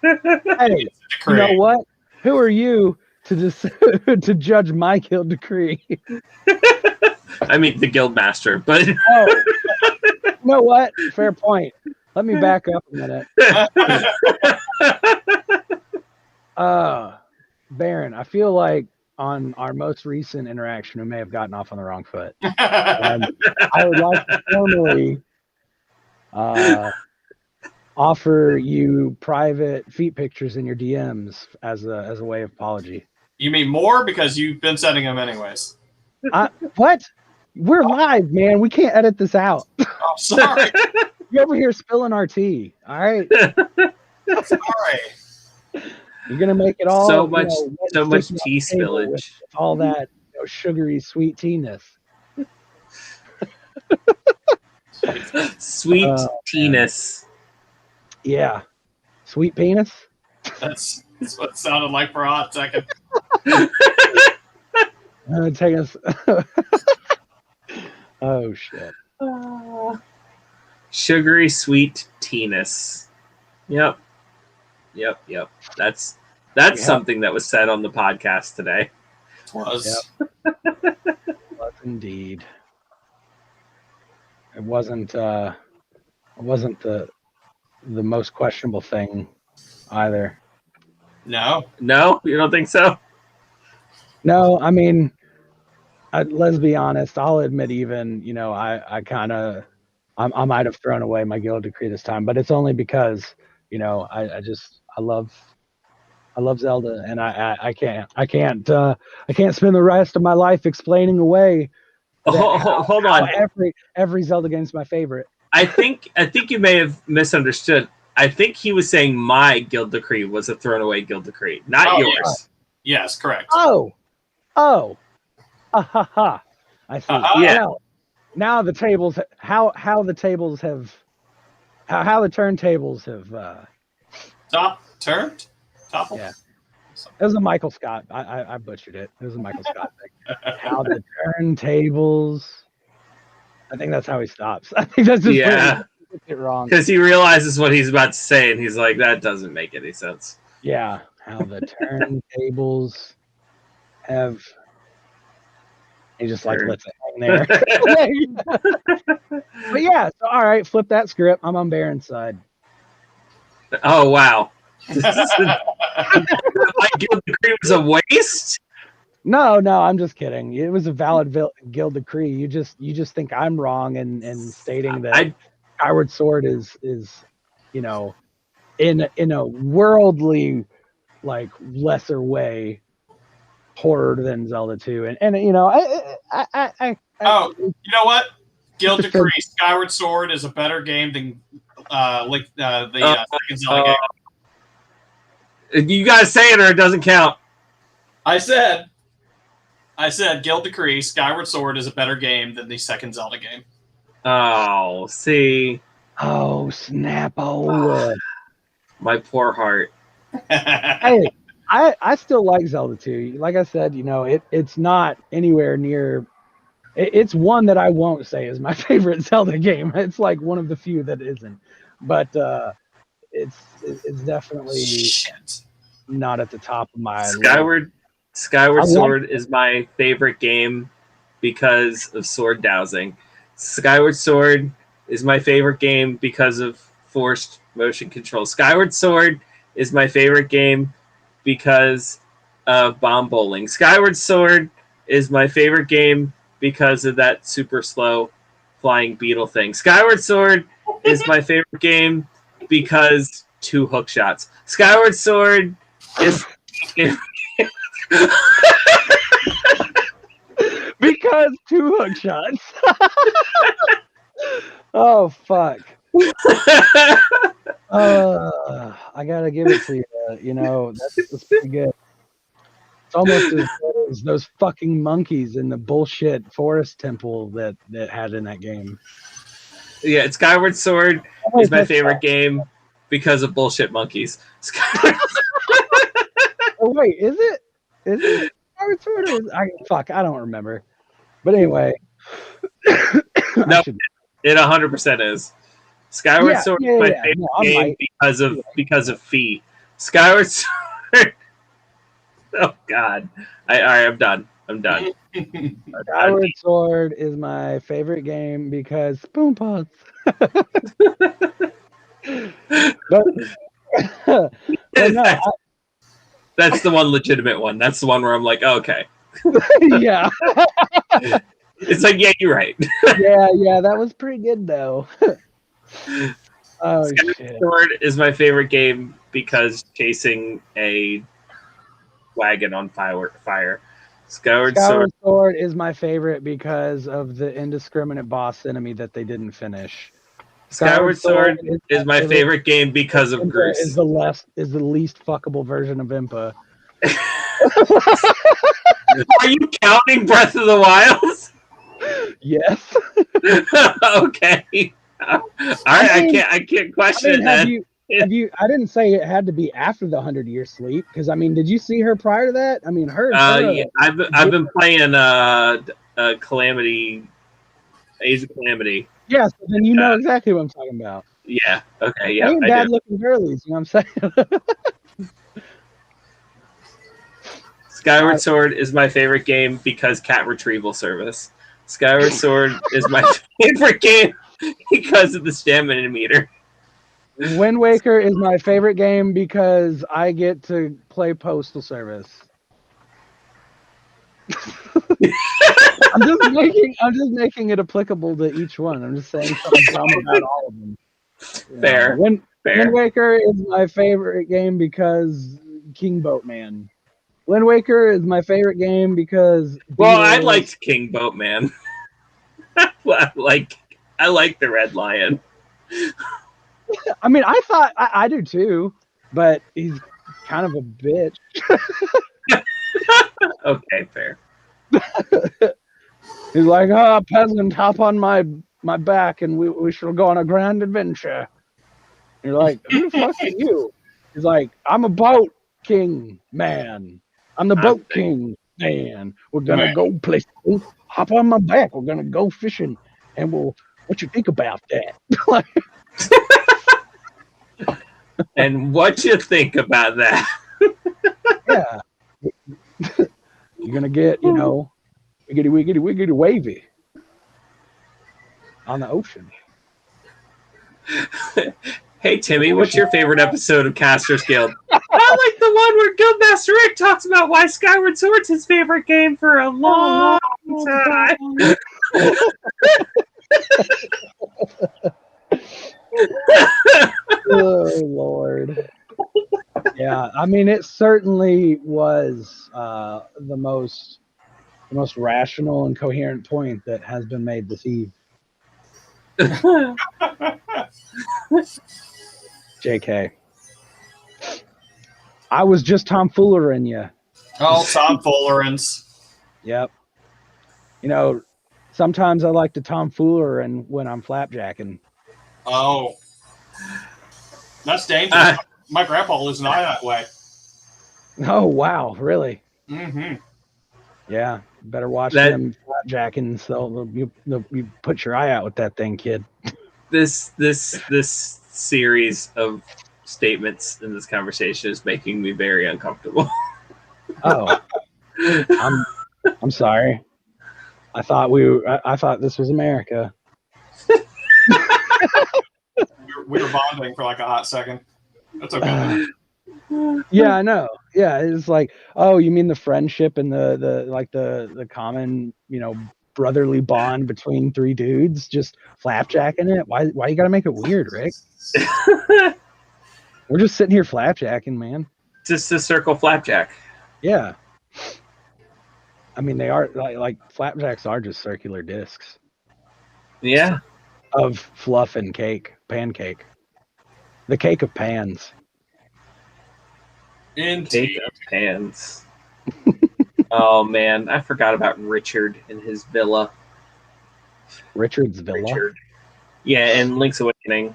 hey, you know what? Who are you to judge my guild decree? I mean the guild master, but you know what? Fair point. Let me back up a minute. Baron, I feel like on our most recent interaction, we may have gotten off on the wrong foot. And I would like to formally offer you private feet pictures in your DMs as a way of apology. You mean more because you've been sending them anyways? What? We're live, man. We can't edit this out. Oh, sorry. You over here spilling our tea. All right. Sorry. You're gonna make it all so much tea spillage. All that sugary sweet teeness. Sweet teeness. Yeah. Sweet penis? That's what it sounded like for a hot second. Take us. Oh shit. Sugary sweet teeness. Yep. That's something that was said on the podcast today. Was. Yep. Was indeed. It wasn't the most questionable thing either. No, you don't think so? No, I mean, let's be honest. I'll admit, even I might have thrown away my guild decree this time, but it's only because I love Zelda, and I can't spend the rest of my life explaining away Hold how on. every Zelda game is my favorite. I think you may have misunderstood. I think he was saying my guild decree was a thrown away guild decree, not yours. Yes, correct. Oh, ha ha. I see. Yeah. Now the tables, how the tables have, how the turntables have. Turned? Topple? Yeah. It was a Michael Scott. I butchered it. It was a Michael Scott thing. How the turntables. I think that's how he stops. I think that's just it wrong. Because he realizes what he's about to say, and he's like, "That doesn't make any sense." Yeah, how the turntables have. He just like lets it hang there. But yeah, so all right, flip that script. I'm on Baron's side. Oh wow! My guild decree was a waste. No, I'm just kidding. It was a valid guild decree. You just think I'm wrong and stating that Skyward Sword is in a worldly like lesser way horror than Zelda 2. And you know, I you know what? Guild decree: Skyward Sword is a better game than the second Zelda game. You gotta say it, or it doesn't count. I said, Guild decree: Skyward Sword is a better game than the second Zelda game. Oh, see. Oh, snap! Oh, my poor heart. Hey, I still like Zelda 2. Like I said, you know, it's not anywhere near. It's one that I won't say is my favorite Zelda game. It's like one of the few that isn't. But it's definitely not at the top of my Skyward Sword is my favorite game because of sword dowsing. Skyward Sword is my favorite game because of forced motion control. Skyward Sword is my favorite game because of bomb bowling. Skyward Sword is my favorite game because of that super slow flying beetle thing. Skyward Sword is my favorite game because 2 hook shots. Skyward Sword is because 2 hook shots. Oh fuck. I gotta give it to you. You know, that's pretty good. It's almost as good as those fucking monkeys in the bullshit forest temple that had in that game. Yeah, Skyward Sword is my favorite game because of bullshit monkeys. Oh wait, is it? Is it Skyward Sword? I don't remember. But anyway, no, it 100% is. Skyward Sword is my favorite game because of feet. Skyward Sword. Oh God! All right, I'm done. Skyward Sword is my favorite game because spoon pots. but no, that's the one legitimate one. That's the one where I'm like, oh, okay. Yeah. It's like, yeah, you're right. yeah, that was pretty good though. Oh shit. Sword is my favorite game because chasing a wagon on fire. Skyward Sword is my favorite because of the indiscriminate boss enemy that they didn't finish. Skyward Sword is my favorite game because of Grease. Is the least fuckable version of Impa. Are you counting Breath of the Wild? Yes. Okay. All right. I can't question that. I didn't say it had to be after the 100-year sleep because I mean, did you see her prior to that? I mean, her. Yeah, I've been playing Calamity, Age of Calamity. Yeah, so then you know exactly what I'm talking about. Yeah. Okay. Yeah. Ain't bad looking girlies. You know what I'm saying? Skyward Sword is my favorite game because cat retrieval service. Skyward Sword is my favorite game because of the stamina meter. Wind Waker is my favorite game because I get to play Postal Service. I'm just making it applicable to each one. I'm just saying something dumb about all of them. Fair. Wind Fair. Waker is my favorite game because King Boatman. Wind Waker is my favorite game because Well, I Beatles. liked King Boatman. I like the Red Lion. I mean, I thought I do too, but he's kind of a bitch. Okay, fair. He's like, peasant, hop on my back and we shall go on a grand adventure. And you're like, who the fuck are you? He's like, I'm a boat king man. I'm the boat king man. We're gonna go places. Hop on my back. We're gonna go fishing. And what you think about that? And what you think about that? Yeah. You're gonna get, wiggity wavy on the ocean. Hey Timmy, what's your favorite episode of Casters Guild? I like the one where Guildmaster Rick talks about why Skyward Sword's his favorite game for a long time. Oh Lord. Yeah, I mean, it certainly was the most rational and coherent point that has been made this eve. JK. I was just tomfoolering you. Oh, tomfoolerins. Yep. Sometimes I like to tomfooler and when I'm flapjacking. Oh. That's dangerous. My grandpa lives not that way. Oh wow, really? Mm-hmm. Yeah, better watch them flapjacking so you put your eye out with that thing, kid. This series of statements in this conversation is making me very uncomfortable. Oh, I'm sorry. I thought I thought this was America. We were bonding for like a hot second. That's okay. Yeah, I know. Yeah, it's like, oh, you mean the friendship and the common, brotherly bond between three dudes just flapjacking it? Why you gotta make it weird, Rick? We're just sitting here flapjacking, man. Just a circle flapjack. Yeah. I mean, they are like flapjacks are just circular discs. Yeah. Of fluff and pancake. The cake of pans. Cake of pans. Oh man, I forgot about Richard and his villa. Richard's villa. Richard. Yeah, and Link's Awakening.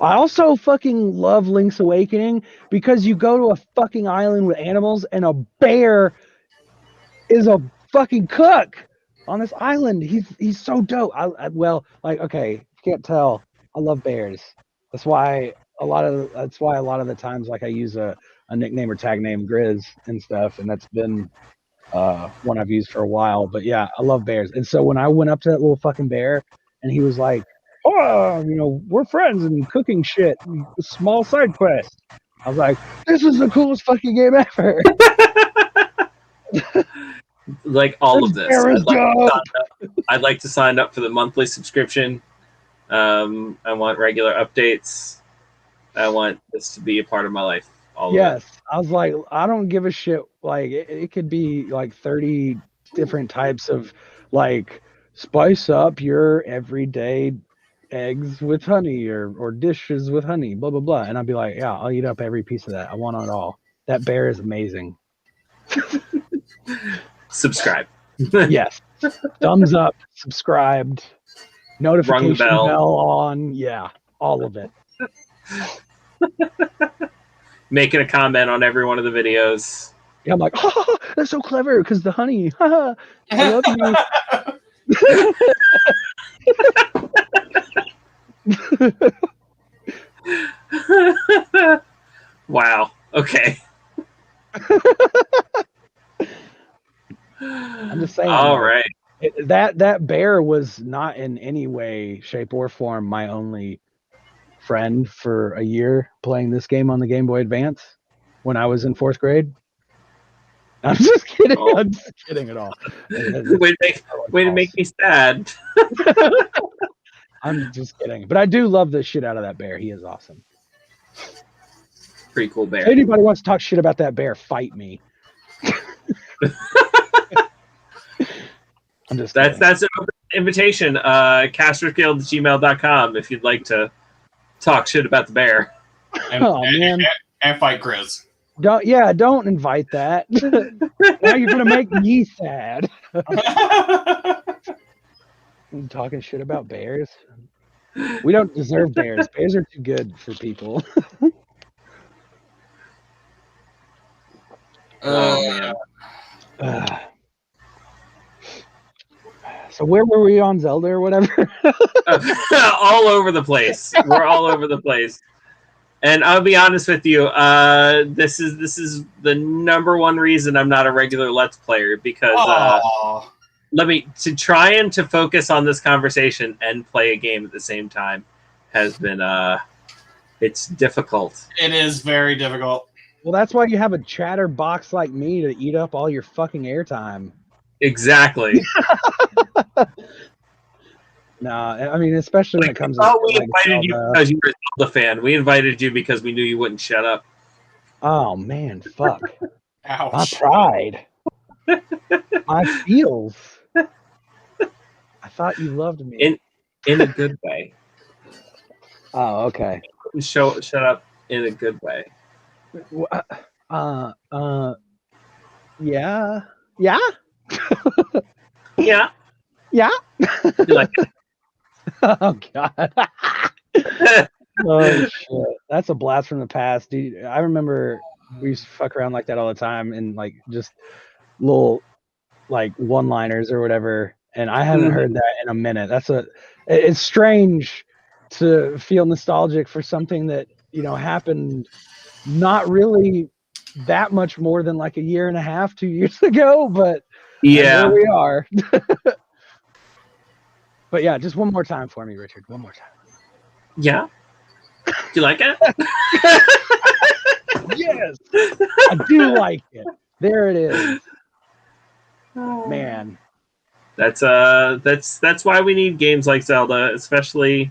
I also fucking love Link's Awakening because you go to a fucking island with animals and a bear is a fucking cook on this island. He's so dope. Okay, you can't tell. I love bears. That's why a lot of the times like I use a nickname or tag name Grizz and stuff, and that's been one I've used for a while. But yeah, I love bears. And so when I went up to that little fucking bear and he was like, oh, we're friends and cooking shit, small side quest. I was like, this is the coolest fucking game ever. Like all of this. I'd like to sign up for the monthly subscription. I want regular updates. I want this to be a part of my life. Yes. I was like, I don't give a shit. Like it could be like 30 different types of like spice up your everyday eggs with honey or dishes with honey, blah blah blah. And I'd be like, yeah, I'll eat up every piece of that. I want it all. That bear is amazing. Subscribe. Yes. Thumbs up, subscribed, notification bell on. Yeah, all of it. Making a comment on every one of the videos. Yeah, I'm like, oh, that's so clever because the honey. I love you. Wow. Okay. I'm just saying. All right. That bear was not in any way, shape, or form my only friend for a year playing this game on the Game Boy Advance when I was in 4th grade. I'm just kidding. Oh. I'm just kidding at all. Way to make me sad. I'm just kidding. But I do love the shit out of that bear. He is awesome. Pretty cool bear. If anybody wants to talk shit about that bear, fight me. I'm just kidding. That's an open invitation. castersguild@gmail.com if you'd like to talk shit about the bear. Man. And fight Grizz. Don't invite that. Now you're gonna make me sad. I'm talking shit about bears. We don't deserve bears. Bears are too good for people. Man. So where were we on Zelda or whatever? All over the place. We're all over the place. And I'll be honest with you, this is the number one reason I'm not a regular Let's Player, because to try and to focus on this conversation and play a game at the same time has been it's difficult. It is very difficult. Well, that's why you have a chatterbox like me to eat up all your fucking airtime. Exactly. No, I mean, especially when it comes to we like invited you because you were a Zelda fan. We invited you because we knew you wouldn't shut up. Oh man, fuck. Ouch. My pride. My feels. I thought you loved me. In a good way. Oh, okay. Shut up in a good way. Yeah. Yeah. Yeah. You like it? Oh god. Oh shit. That's a blast from the past, dude. I remember we used to fuck around like that all the time, and like just little like one-liners or whatever. And I haven't heard that in a minute. It's strange to feel nostalgic for something that, happened not really that much more than like a year and a half, 2 years ago, but yeah, there we are. But yeah, just one more time for me, Richard. One more time. Yeah. Do you like it? Yes, I do like it. There it is. Man, that's why we need games like Zelda, especially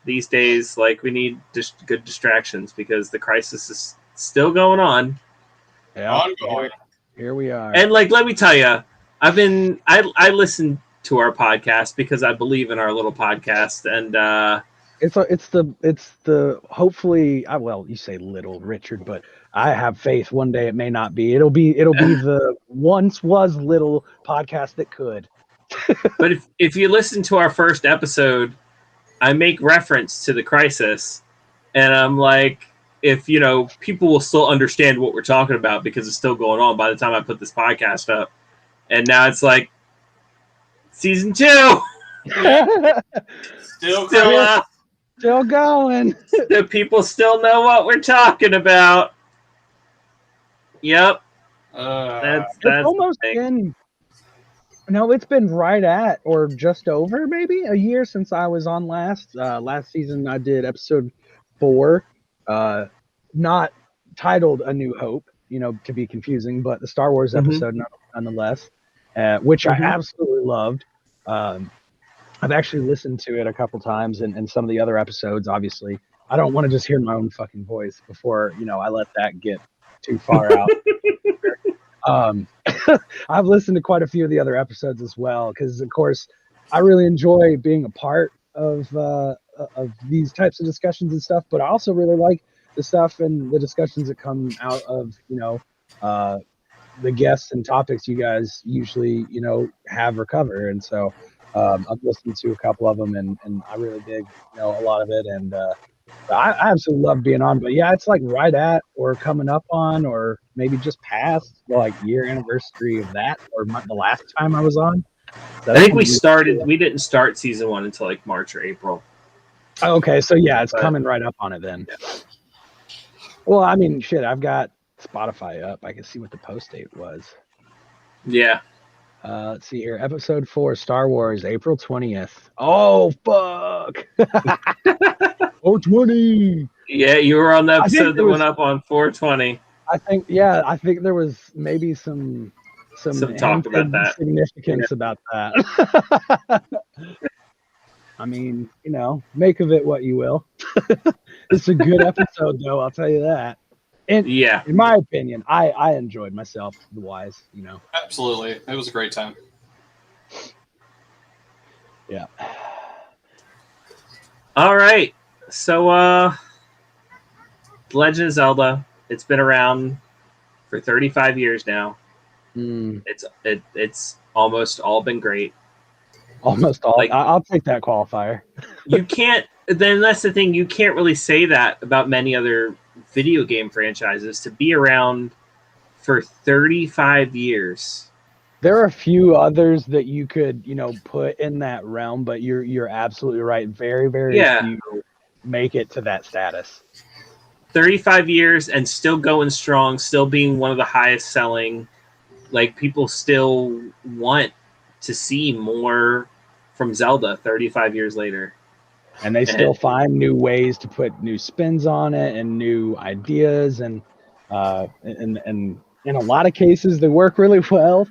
these days. Like, we need just good distractions because the crisis is still going on. Yeah, ongoing. Here we are. And like, let me tell you, I listen to our podcast because I believe in our little podcast, and it's the hopefully, well, you say little, Richard, but I have faith one day it may not be. It'll be the once was little podcast that could. But if you listen to our first episode, I make reference to the crisis, and I'm like, if people will still understand what we're talking about because it's still going on by the time I put this podcast up. And now it's like season 2. Still going. The people still know what we're talking about. Yep. That's almost been. No, it's been right at or just over maybe a year since I was on last. Last season I did episode 4, not titled A New Hope, to be confusing, but the Star Wars episode nonetheless, which I absolutely loved. I've actually listened to it a couple times, and some of the other episodes. Obviously, I don't want to just hear my own fucking voice before I let that get too far out. I've listened to quite a few of the other episodes as well, because of course I really enjoy being a part of these types of discussions and stuff, but I also really like the stuff and the discussions that come out of the guests and topics you guys usually have or cover. And so I've listened to a couple of them, and I really dig a lot of it, and I absolutely love being on. But yeah, it's like right at or coming up on or maybe just past the year anniversary of that, or the last time I was on. I think we didn't start season 1 until like March or April. Okay, so yeah, it's coming right up on it then. Well, I mean, shit, I've got Spotify up. I can see what the post date was. Yeah. Let's see here. Episode 4, Star Wars, April 20th. Oh, fuck. 420. Yeah, you were on the episode that went up on 420. I think there was maybe some talk about hinted that. significance about that. I mean, make of it what you will. It's a good episode, though. I'll tell you that. In Yeah. in my opinion, I enjoyed myself. The wise, Absolutely, it was a great time. Yeah. All right. So, Legend of Zelda. It's been around for 35 years now. It's almost all been great. Almost all. Like, I'll take that qualifier. You can't. Then that's the thing. You can't really say that about many other video game franchises to be around for 35 years. There are a few others that you could, put in that realm, but you're absolutely right. Very, very few make it to that status. 35 years and still going strong, still being one of the highest selling. Like, people still want to see more from Zelda 35 years later. And they still find new ways to put new spins on it and new ideas, and in a lot of cases they work really well.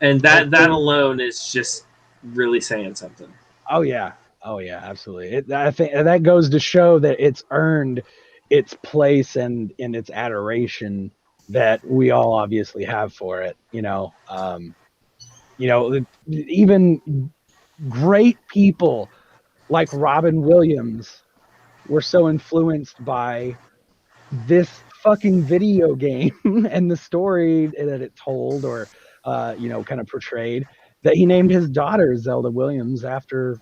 And that alone is just really saying something. Oh yeah, absolutely. I think that goes to show that it's earned its place and in its adoration that we all obviously have for it. Even great people like Robin Williams were so influenced by this fucking video game and the story that it told, or kind of portrayed, that he named his daughter Zelda Williams after.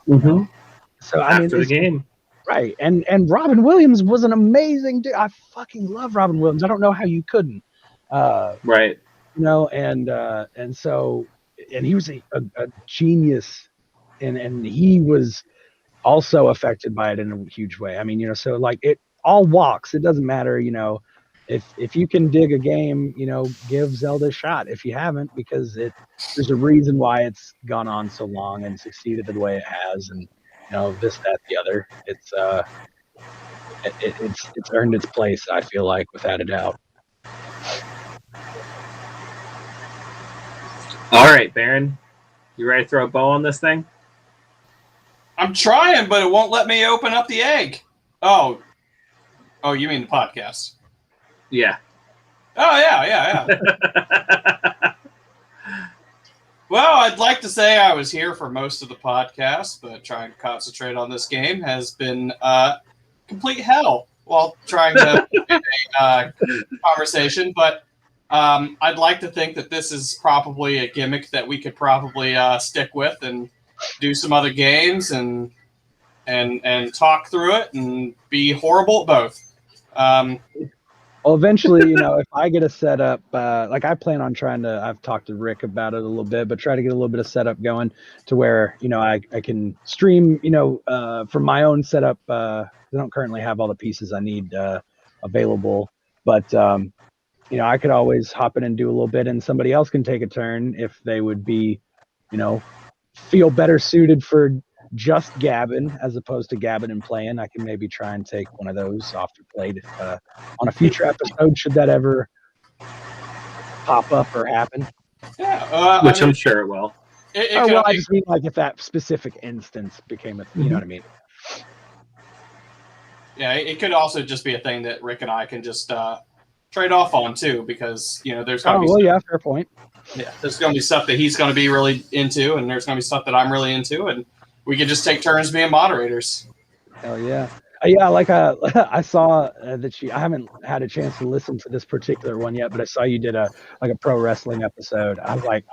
So after the game, right? And Robin Williams was an amazing dude. I fucking love Robin Williams. I don't know how you couldn't. Right. And so he was a genius, and he was also affected by it in a huge way. I mean, so like it all walks. It doesn't matter, if you can dig a game, give Zelda a shot. If you haven't, because there's a reason why it's gone on so long and succeeded the way it has, and this, that, the other. It's earned its place, I feel like, without a doubt. All right, Baron, you ready to throw a bow on this thing? I'm trying, but it won't let me open up the egg. Oh, you mean the podcast? Yeah. Oh, yeah. Well, I'd like to say I was here for most of the podcast, but trying to concentrate on this game has been complete hell while trying to get a conversation. But I'd like to think that this is probably a gimmick that we could probably stick with and do some other games and talk through it and be horrible at both. Well, eventually, if I get a setup, like I plan on I've talked to Rick about it a little bit, but try to get a little bit of setup going to where, I can stream, from my own setup. I don't currently have all the pieces I need available, but, I could always hop in and do a little bit, and somebody else can take a turn if they would be, feel better suited for just gabbing as opposed to gabbing and playing. I can maybe try and take one of those off the plate on a future episode, should that ever pop up or happen. Yeah, which I'm sure it will. I just mean like if that specific instance became a thing, you know what I mean? Yeah, it could also just be a thing that Rick and I can just trade off on too, because there's going to be. Yeah, fair point. Yeah, there's going to be stuff that he's going to be really into, and there's going to be stuff that I'm really into, and we could just take turns being moderators. Hell yeah. Yeah, like I saw that I haven't had a chance to listen to this particular one yet, but I saw you did a pro wrestling episode. I was like,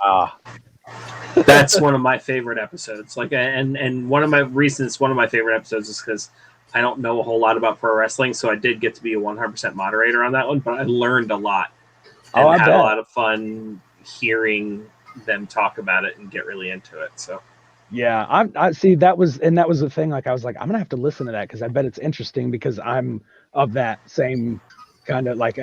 That's one of my favorite episodes. Like, and one of my reasons one of my favorite episodes is because I don't know a whole lot about pro wrestling, so I did get to be a 100% moderator on that one, but I learned a lot. And I had a lot of fun hearing them talk about it and get really into it. So yeah, I see that was the thing. Like I was like, I'm gonna have to listen to that because I bet it's interesting, because I'm of that same kind of like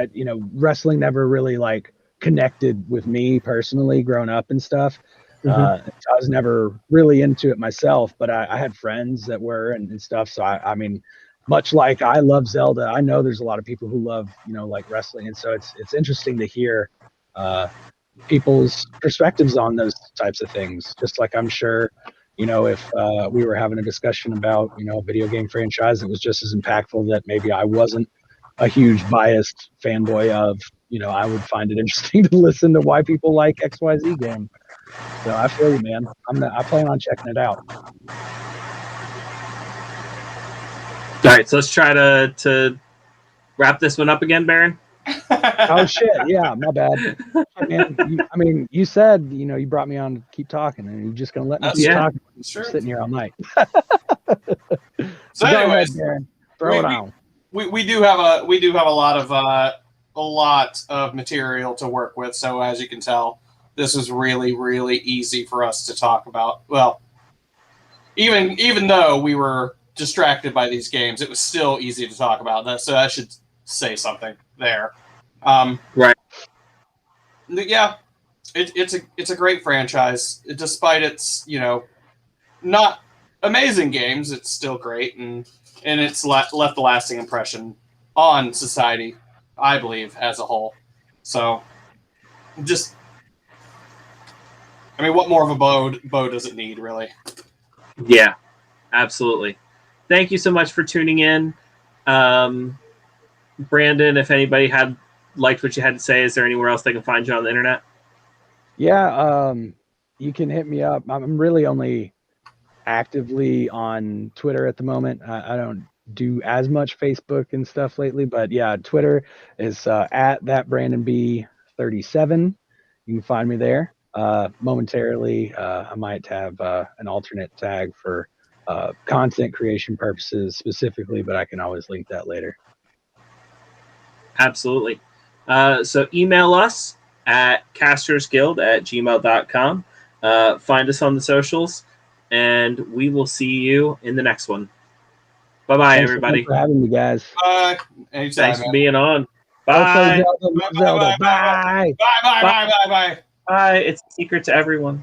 wrestling never really like connected with me personally growing up and stuff. I was never really into it myself, but I had friends that were and stuff. So I mean, much like I love Zelda, I know there's a lot of people who love, like wrestling, and so it's interesting to hear people's perspectives on those types of things. Just like I'm sure, if we were having a discussion about, a video game franchise, it was just as impactful that maybe I wasn't a huge biased fanboy of, I would find it interesting to listen to why people like XYZ game. So I feel you, man. I plan on checking it out. All right, so let's try to wrap this one up again, Baron. Oh shit, yeah, my bad. Man, you said, you brought me on to keep talking, and you're just gonna let me That's keep true. talking. Sure. I'm sitting here all night. So go anyways, ahead, Darren. Throw it on. we do have a lot of material to work with. So as you can tell, this is really, really easy for us to talk about. Well, even though we were distracted by these games, it was still easy to talk about. So I should say something there. Right. Yeah, it's a great franchise. Despite its not amazing games, it's still great, and it's left a lasting impression on society, I believe, as a whole. So, what more of a bow does it need, really? Yeah, absolutely. Thank you so much for tuning in. Brandon, if anybody liked what you had to say, is there anywhere else they can find you on the internet? Yeah, you can hit me up. I'm really only actively on Twitter at the moment. I don't do as much Facebook and stuff lately, but yeah, Twitter is at that Brandon B37. You can find me there. Momentarily, I might have an alternate tag for content creation purposes specifically, but I can always link that later. Absolutely. So email us at castersguild@gmail.com. Find us on the socials, and we will see you in the next one. Bye-bye, Thanks everybody. for having me, guys. Anytime, Thanks for man. being on. Go play Bye. Zelda. Bye. Bye. Bye. Bye. It's a secret to everyone.